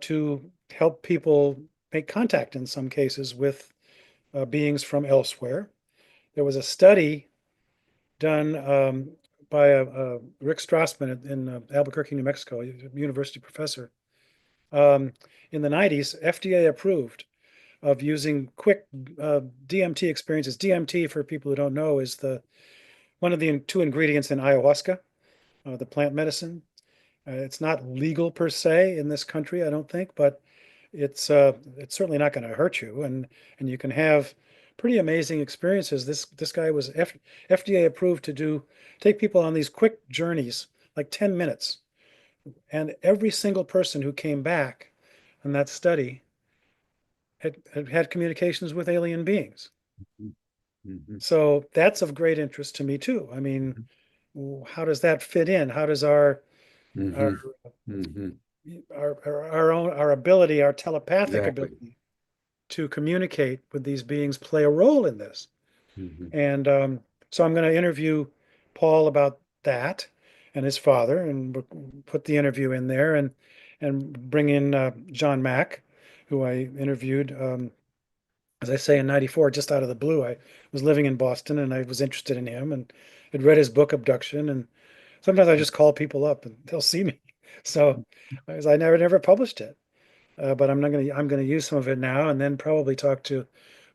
to help people make contact in some cases with beings from elsewhere. There was a study done by Rick Strassman in Albuquerque, New Mexico, a university professor, um, in the 90s, FDA approved of using quick DMT experiences. DMT, for people who don't know, is the one of the two ingredients in ayahuasca, the plant medicine. It's not legal per se in this country, I don't think, but it's certainly not going to hurt you, and you can have pretty amazing experiences. This guy was FDA approved to take people on these quick journeys, like 10 minutes, and every single person who came back in that study had communications with alien beings. Hmm. So that's of great interest to me too. I mean, how does that fit in? How does our Hmm. Hmm. our ability, our telepathic Exactly. ability to communicate with these beings play a role in this? Hmm. And so I'm going to interview Paul about that and his father, and put the interview in there, and bring in John Mack, who I interviewed, as I say, in '94, just out of the blue. I was living in Boston and I was interested in him and had read his book Abduction. And sometimes I just call people up and they'll see me. So as I never published it, but I'm gonna use some of it now, and then probably talk to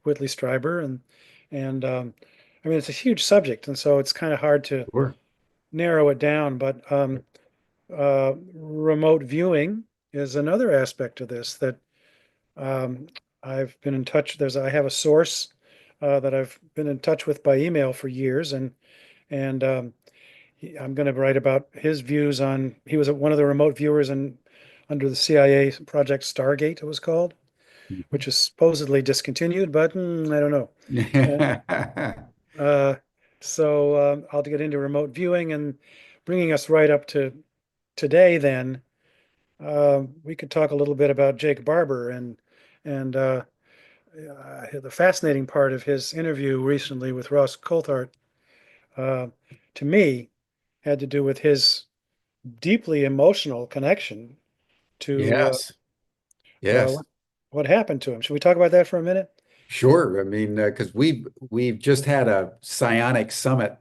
Whitley Strieber, and I mean, it's a huge subject, and so it's kind of hard to Sure. narrow it down. But remote viewing is another aspect of this that um, I've been in touch. I have a source that I've been in touch with by email for years, and I'm going to write about his views on. He was one of the remote viewers and under the CIA project Stargate, it was called, which is supposedly discontinued, but I don't know. And uh, so I'll get into remote viewing and bringing us right up to today. Then we could talk a little bit about Jake Barber and the fascinating part of his interview recently with Ross Coulthart. Uh, to me, had to do with his deeply emotional connection to Yes. Yes. what happened to him. Should we talk about that for a minute? Sure. I mean, because we've just had a psionic summit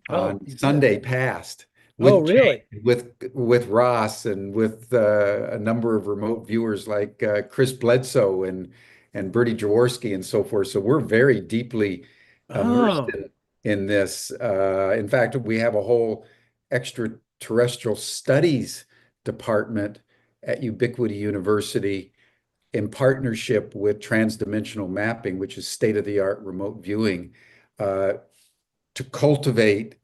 Oh, on you did. Sunday past Oh, with really? Jake, with Ross, and with a number of remote viewers like Chris Bledsoe and Bertie Jaworski and so forth. So we're very deeply immersed Oh, in this. In fact, we have a whole extraterrestrial studies department at Ubiquity University in partnership with transdimensional mapping, which is state-of-the-art remote viewing, uh, to cultivate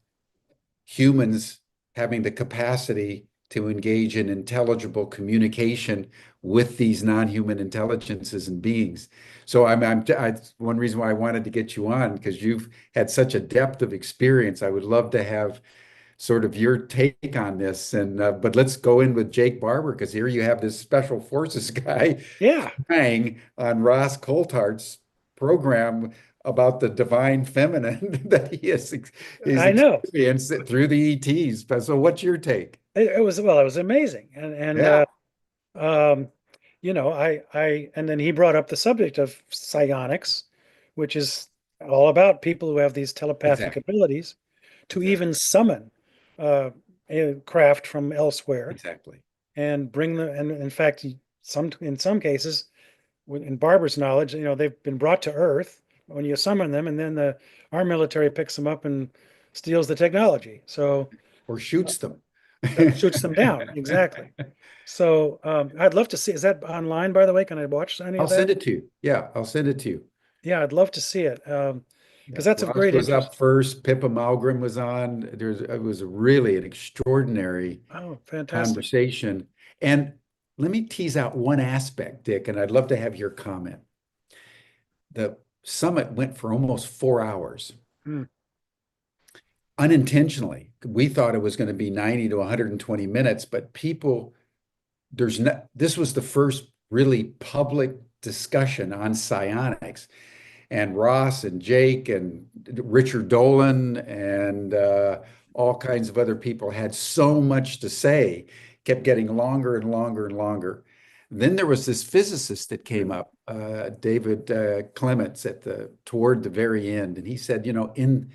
humans having the capacity to engage in intelligible communication with these non-human intelligences and beings. So one reason why I wanted to get you on, because you've had such a depth of experience. I would love to have sort of your take on this. And but let's go in with Jake Barber, because here you have this special forces guy yeah, spying on Ross Coulthart's program about the divine feminine that he's I know. experienced through the ETs. But so what's your take? It was, well, it was amazing, and Yeah, um, and then he brought up the subject of psionics, which is all about people who have these telepathic exactly. abilities to Exactly. even summon uh, craft from elsewhere Exactly. and bring them. And in fact, in some cases, in Barber's knowledge, they've been brought to Earth when you summon them, and then our military picks them up and steals the technology. So Or shoots them. that shoots them down. Exactly. So I'd love to see. Is that online, by the way? Can I watch any I'll of send that? it to you. Yeah, I'll send it to you. Yeah, I'd love to see it Yeah, because that's of Ross great was interest. up first. Pippa Malmgren was on. It was really an extraordinary Oh, fantastic. conversation. And let me tease out one aspect, Dick, and I'd love to have your comment. The summit went for almost 4 hours Hmm. unintentionally. We thought it was going to be 90 to 120 minutes, but people, this was the first really public discussion on psionics. And Ross and Jake and Richard Dolan and all kinds of other people had so much to say, kept getting longer and longer and longer. Then there was this physicist that came up, David Clements, toward the very end, and he said, in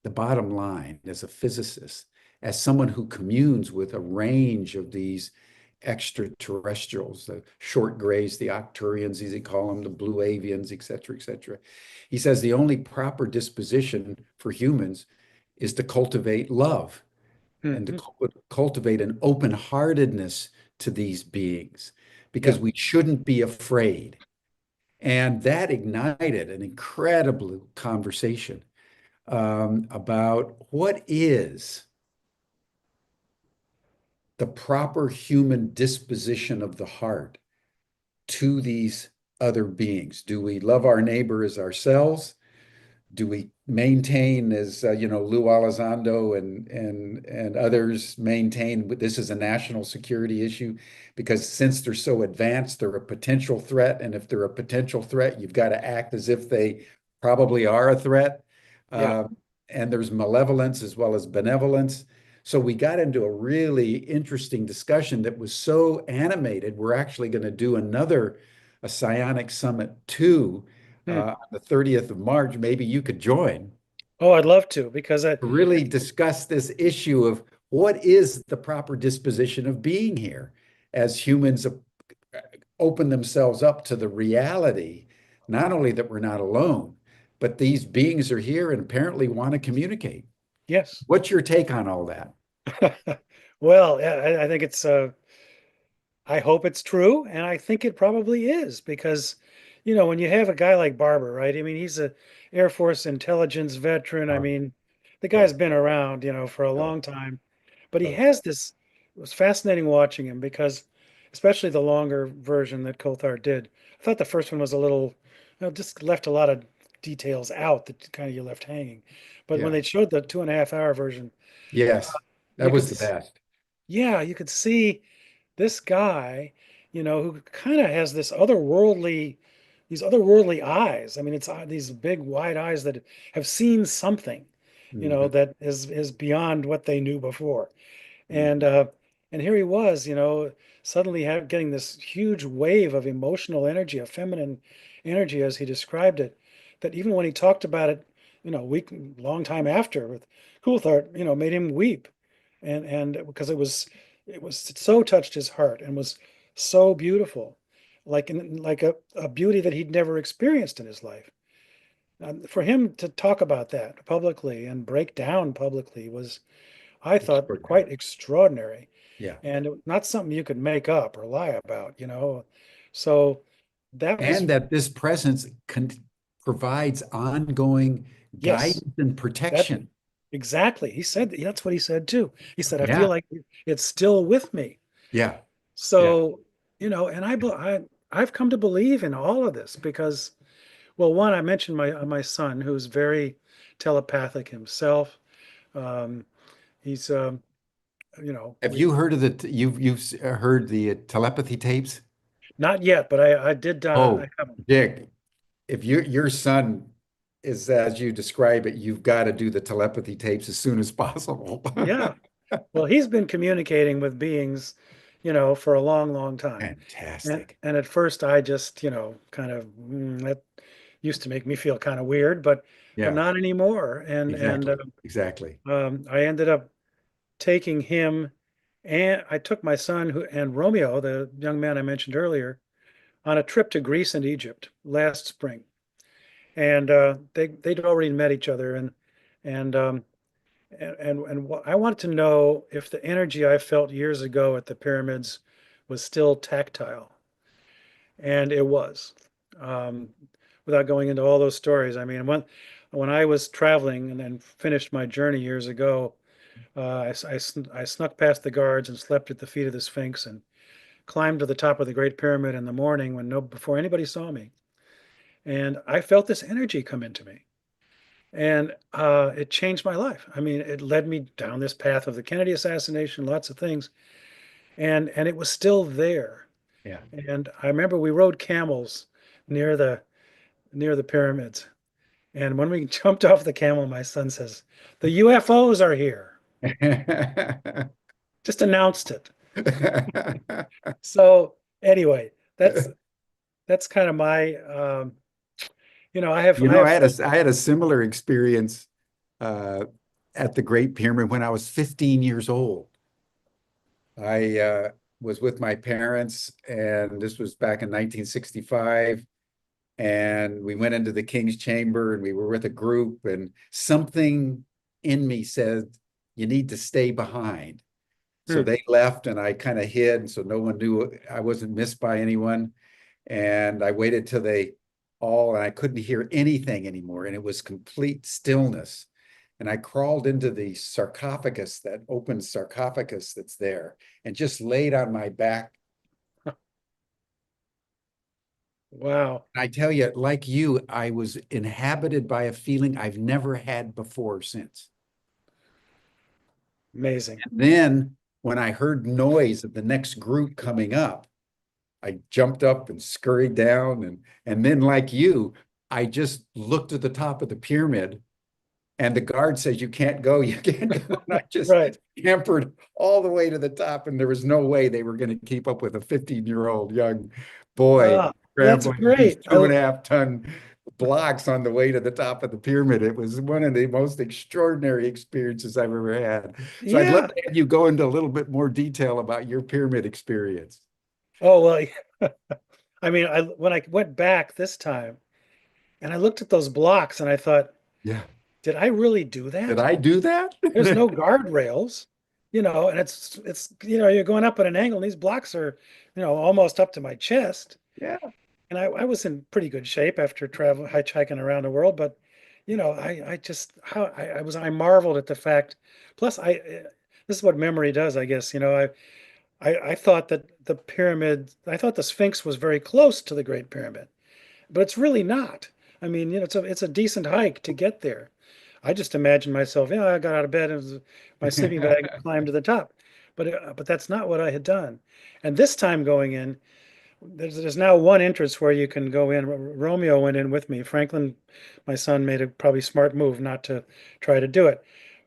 the bottom line, as a physicist, as someone who communes with a range of these extraterrestrials, the short grays, the Octurians, as he call them, the blue avians, et cetera, et cetera. He says the only proper disposition for humans is to cultivate love and to Hmm. cultivate an open-heartedness to these beings Yeah. because we shouldn't be afraid. And that ignited an incredible conversation about what is the proper human disposition of the heart to these other beings. Do we love our neighbor as ourselves? Do we maintain, as Lou Elizondo and others maintain, this is a national security issue because since they're so advanced, they're a potential threat, and if they're a potential threat, you've got to act as if they probably are a threat. Yeah. Um, and there's malevolence as well as benevolence. So we got into a really interesting discussion that was so animated. We're actually going to do a Psionic Summit 2 Hmm. on the 30th of March. Maybe you could join Oh, I'd love to because to really discuss this issue of what is the proper disposition of being here as humans open themselves up to the reality, not only that we're not alone, but these beings are here and apparently want to communicate. yes. What's your take on all that? Well, I think I hope it's true, and I think it probably is because, when you have a guy like Barber, right? I mean, he's a Air Force intelligence veteran. I Uh, mean, the yeah, guy's been around, for a so, long time, but he so, has this. It was fascinating watching him because, especially the longer version that Coulthard did. I thought the first one was a little, just left a lot of details out that kind of you left hanging. But when yeah, they showed the 2.5 hour version, yes, you that could, was the best. yeah, you could see this guy, who kind of has these otherworldly eyes. I mean, it's these big wide eyes that have seen something, Mhm, that is beyond what they knew before. And mhm. uh, and here he was, suddenly getting this huge wave of emotional energy, of feminine energy, as he described it, that even when he talked about it, long time after with Coulthard, made him weep, and because it was so touched his heart and was so beautiful, like a beauty that he'd never experienced in his life. For him to talk about that publicly and break down publicly was, I thought, Extraordinary. quite extraordinary, Yeah. and not something you could make up or lie about. So that was, And that this presence provides ongoing yes, guidance and that protection. exactly. He said that's what he said too. He said, I feel Yeah, like it's still with me. yeah, yeah. So, and I've come to believe in all of this because, well, one, I mentioned my son, who's very telepathic himself. Um, he's Have you heard of you've heard the telepathy tapes? not yet, but I did, I Oh, have 'em. Dick, if your son is as you describe it, you've got to do the telepathy tapes as soon as possible. Yeah. Well, he's been communicating with beings, for a long, long time. And Fantastic. and at first I just, kind of, that used to make me feel kind of weird, but Yeah, not anymore. And exactly. Exactly. I ended up taking him, and I took my son and Romeo, the young man I mentioned earlier, on a trip to Greece and Egypt last spring. And they'd already met each other, and I wanted to know if the energy I felt years ago at the pyramids was still tactile, and it was. Um, Without going into all those stories, I mean, when I was traveling and then finished my journey years ago, I snuck past the guards and slept at the feet of the Sphinx and climbed to the top of the Great Pyramid in the morning when no before anybody saw me, and I felt this energy come into me. And it changed my life. I mean, it led me down this path of the Kennedy assassination, lots of things, and it was still there. Yeah. And I remember we rode camels near the pyramids. And when we jumped off the camel, my son says, "The UFOs are here." Just announced it. So anyway, that's kind of my I have I had a similar experience uh, at the Great Pyramid when I was 15 years old. I was with my parents, and this was back in 1965. And we went into the King's Chamber, and we were with a group, and something in me said, "You need to stay behind." So hmm, they left, and I kind of hid, so no one knew I wasn't missed by anyone. And I waited till and I couldn't hear anything anymore. And it was complete stillness. And I crawled into the sarcophagus, that open sarcophagus that's there, and just laid on my back. wow, I tell you, like you, I was inhabited by a feeling I've never had before or since. amazing. And then when I heard noise of the next group coming up, I jumped up and scurried down, and then like you, I just looked at the top of the pyramid, and the guard says, "You can't go, you can't go." And I just Right. scampered all the way to the top, and there was no way they were going to keep up with a 15-year-old young boy Ah, that's scrambling these great. 2.5 ton blocks on the way to the top of the pyramid. It was one of the most extraordinary experiences I've ever had. So I'd love Yeah. to have you go into a little bit more detail about your pyramid experience. Oh, well, I mean, when I went back this time and I looked at those blocks and I thought, Yeah. did I really do Did that? I do that? There's no guardrails, and it's you're going up at an angle and these blocks are, almost up to my chest. Yeah. And I was in pretty good shape after travel hitchhiking around the world, but I just I marveled at the fact. Plus, this is what memory does, I guess. I thought that I thought the Sphinx was very close to the Great Pyramid, but it's really not. I mean, it's a decent hike to get there. I just imagined myself, I got out of bed and my sleeping bag and climbed to the top, but that's not what I had done. And this time going in, there's now one entrance where you can go in. Romeo went in with me. Franklin, my son, made a probably smart move not to try to do it,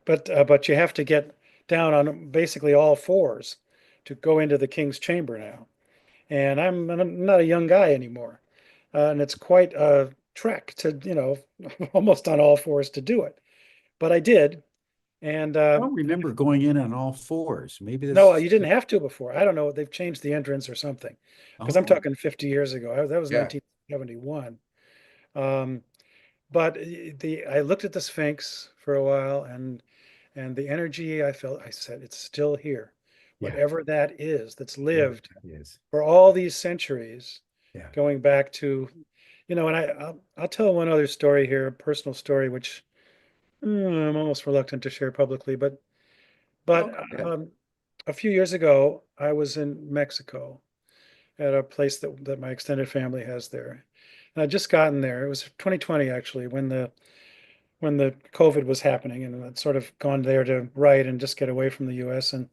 but you have to get down on basically all fours to go into the king's chamber now. And I'm not a young guy anymore, and it's quite a trek to almost on all fours to do it. But I did, and I don't remember going in on all fours. Maybe no, this. you didn't have to before. I don't know. They've changed the entrance or something, because I'm Oh, talking 50 years ago. That was yeah. 1971. Um, but the I looked at the Sphinx for a while, and the energy I felt, I said, it's still here. Yeah. Whatever that is, that's Whatever lived that is. for all these centuries, Yeah. going back to, and I'll tell one other story here, a personal story, which I'm almost reluctant to share publicly, but Oh, go ahead. a few years ago, I was in Mexico at a place that my extended family has there. And I'd just gotten there. It was 2020 actually, when the COVID was happening, and I'd sort of gone there to write and just get away from the US. And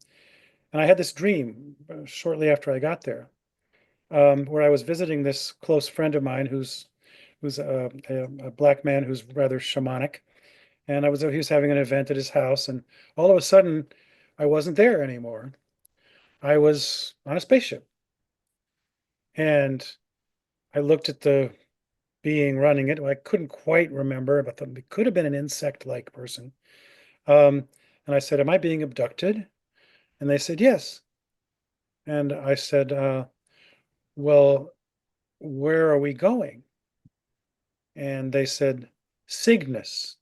I had this dream shortly after I got there, where I was visiting this close friend of mine who's a black man who's rather shamanic. And he was having an event at his house, and all of a sudden I wasn't there anymore. I was on a spaceship, and I looked at the being running it. I couldn't quite remember, but it could have been an insect-like person. Um, and I said, "Am I being abducted?" And they said, yes. And I said, well, where are we going? And they said, Cygnus.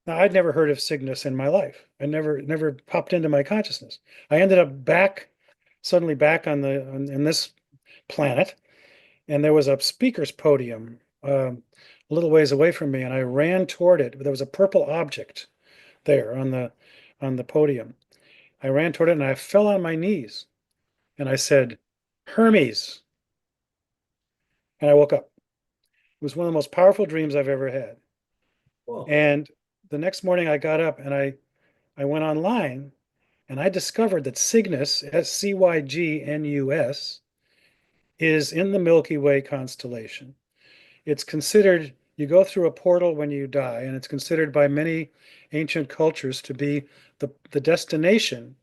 Now, I'd never heard of Cygnus in my life. I never popped into my consciousness. I ended up suddenly back in this planet, and there was a speaker's podium a little ways away from me, and I ran toward it. There was a purple object there on the podium. I ran toward it, and I fell on my knees, and I said, Hermes, and I woke up. It was one of the most powerful dreams I've ever had. Whoa. And the next morning, I got up and I went online and I discovered that Cygnus, Cygnus, is in the Milky Way constellation. It's considered, you go through a portal when you die, and it's considered by many ancient cultures to be the destination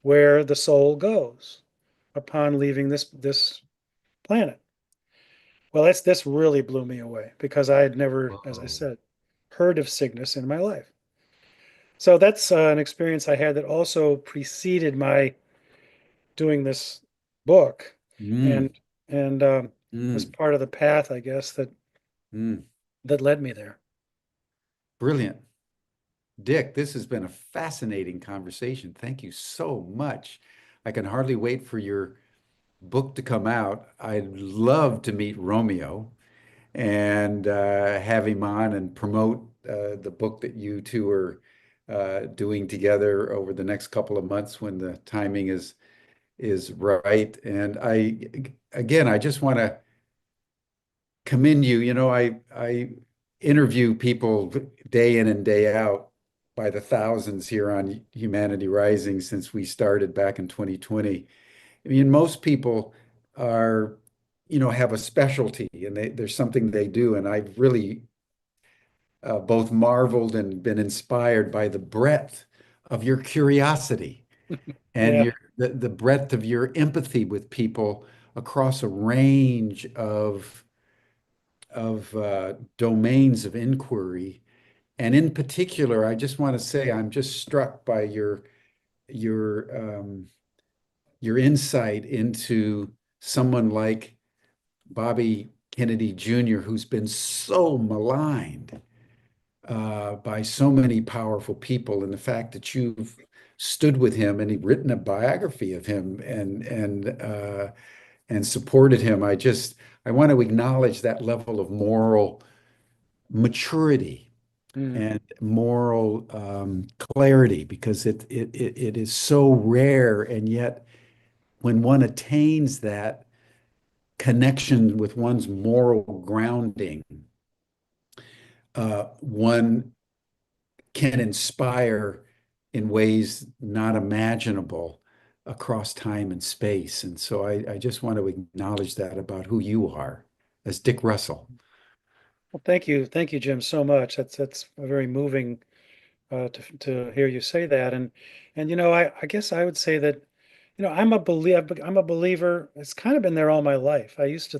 where the soul goes upon leaving this planet. Well, this really blew me away because I had never, as I Whoa. said, heard of Cygnus in my life. So that's an experience I had that also preceded my doing this book, Mm, and and was mm, part of the path, I guess, mm. that led me there. Brilliant. Dick, this has been a fascinating conversation. Thank you so much. I can hardly wait for your book to come out. I'd love to meet Romeo and have him on and promote the book that you two are doing together over the next couple of months when the timing is right. And again, I just want to commend you. You know, I interview people day in and day out by the thousands here on Humanity Rising since we started back in 2020. I mean, most people are, have a specialty and there's something they do. And I've really both marveled and been inspired by the breadth of your curiosity and Yeah. the breadth of your empathy with people across a range of domains of inquiry. And in particular, I just want to say I'm just struck by your your insight into someone like Bobby Kennedy Jr., who's been so maligned by so many powerful people, and the fact that you've stood with him and written a biography of him and supported him. I want to acknowledge that level of moral maturity Mm. and moral clarity because it is so rare, and yet when one attains that connection with one's moral grounding, one can inspire in ways not imaginable across time and space. And so I just want to acknowledge that about who you are as Dick Russell. Well, thank you, Jim, so much. That's a very moving to hear you say that. And I guess I would say that I'm a believer. It's kind of been there all my life. I used to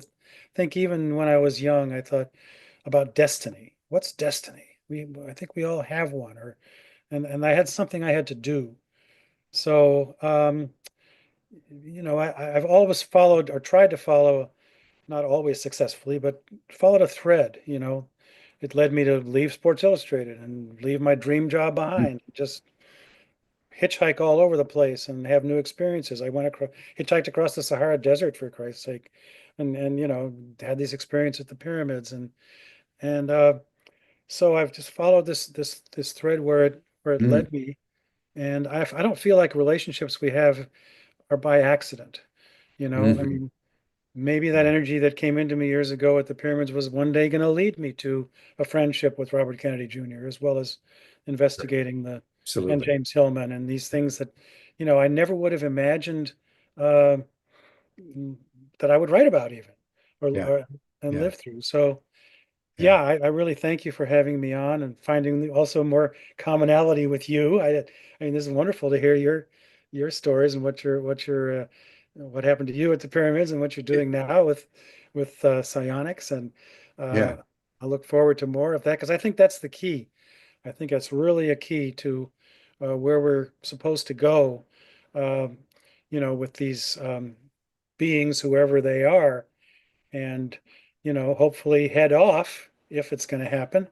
think even when I was young, I thought about destiny. What's destiny? I think we all have one, and I had something I had to do. So I've always followed or tried to follow, not always successfully, but followed a thread. It led me to leave Sports Illustrated and leave my dream job behind. Just hitchhike all over the place and have new experiences. I went across, hitchhiked across the Sahara Desert for Christ's sake, and had these experiences at the pyramids, and so I've just followed this thread where it Mm, led me, and I don't feel like relationships we have are by accident. I mhm. mean, maybe that energy that came into me years ago at the pyramids was one day going to lead me to a friendship with Robert Kennedy Jr., as well as investigating and Absolutely. James Hillman and these things that, I never would have imagined uh, that I would write about even Yeah. and Yeah. live through. So Yeah. yeah, I really thank you for having me on and finding also more commonality with you. I mean, this is wonderful to hear your stories and what happened to you at the pyramids and what you're doing now with psionics, and uh, Yeah. I look forward to more of that because I think that's the key. I think that's really a key to where we're supposed to go, um, with these beings, whoever they are, and, hopefully head off if it's going to happen.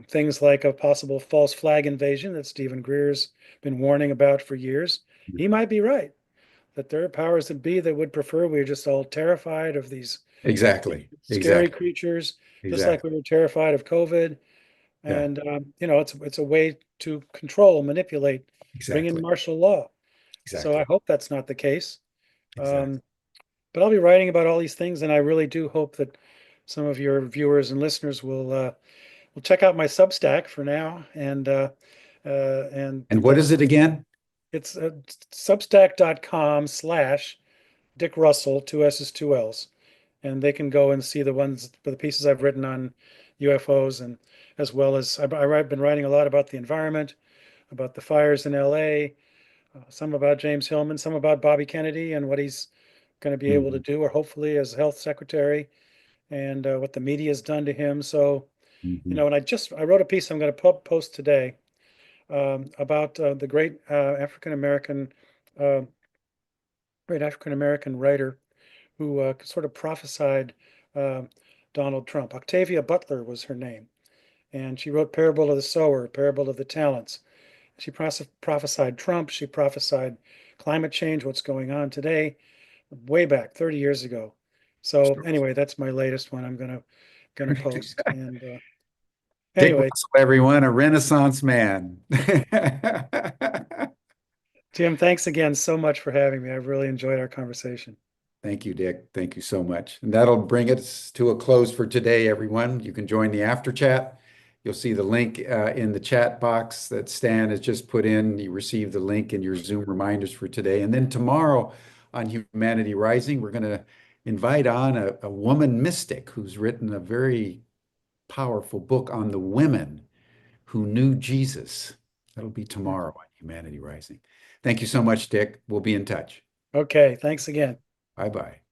Things like a possible false flag invasion that Stephen Greer's been warning about for years. He might be right that there are powers that be that would prefer we're just all terrified of these Exactly. scary Exactly. creatures, just like we Exactly. were terrified of COVID. Yeah. And it's a way to control, manipulate, bring in Exactly. martial law. So I Exactly. hope that's not the case. Exactly. Um, but I'll be writing about all these things, and I really do hope that some of your viewers and listeners will check out my Substack for now, and And what is that's it again? it's substack.com/ Dick Russell, two S's, two L's, and they can go and see the pieces I've written on UFOs, and as well as I've been writing a lot about the environment, about the fires in LA, some about James Hillman, some about Bobby Kennedy and what he's going to be able to Mhm. do, or hopefully as health secretary, and what the media has done to him. So, Mhm. and I wrote a piece I'm going to post today about the uh, great African American writer who sort of prophesied uh, Donald Trump. Octavia Butler was her name, and she wrote Parable of the Sower, Parable of the Talents. She prophesied Trump. She prophesied climate change, what's going on today, way back 30 years ago. So anyway, that's my latest one. I'm gonna post. And Dick anyway, Russell, everyone, a Renaissance man. Jim, thanks again so much for having me. I've really enjoyed our conversation. Thank you, Dick. Thank you so much. And that'll bring us to a close for today, everyone. You can join the after chat. You'll see the link in the chat box that Stan has just put in. You receive the link in your Zoom reminders for today. And then tomorrow on Humanity Rising, we're going to invite on a woman mystic who's written a very powerful book on the women who knew Jesus. That'll be tomorrow on Humanity Rising. Thank you so much, Dick. We'll be in touch. Okay, thanks again. Bye bye.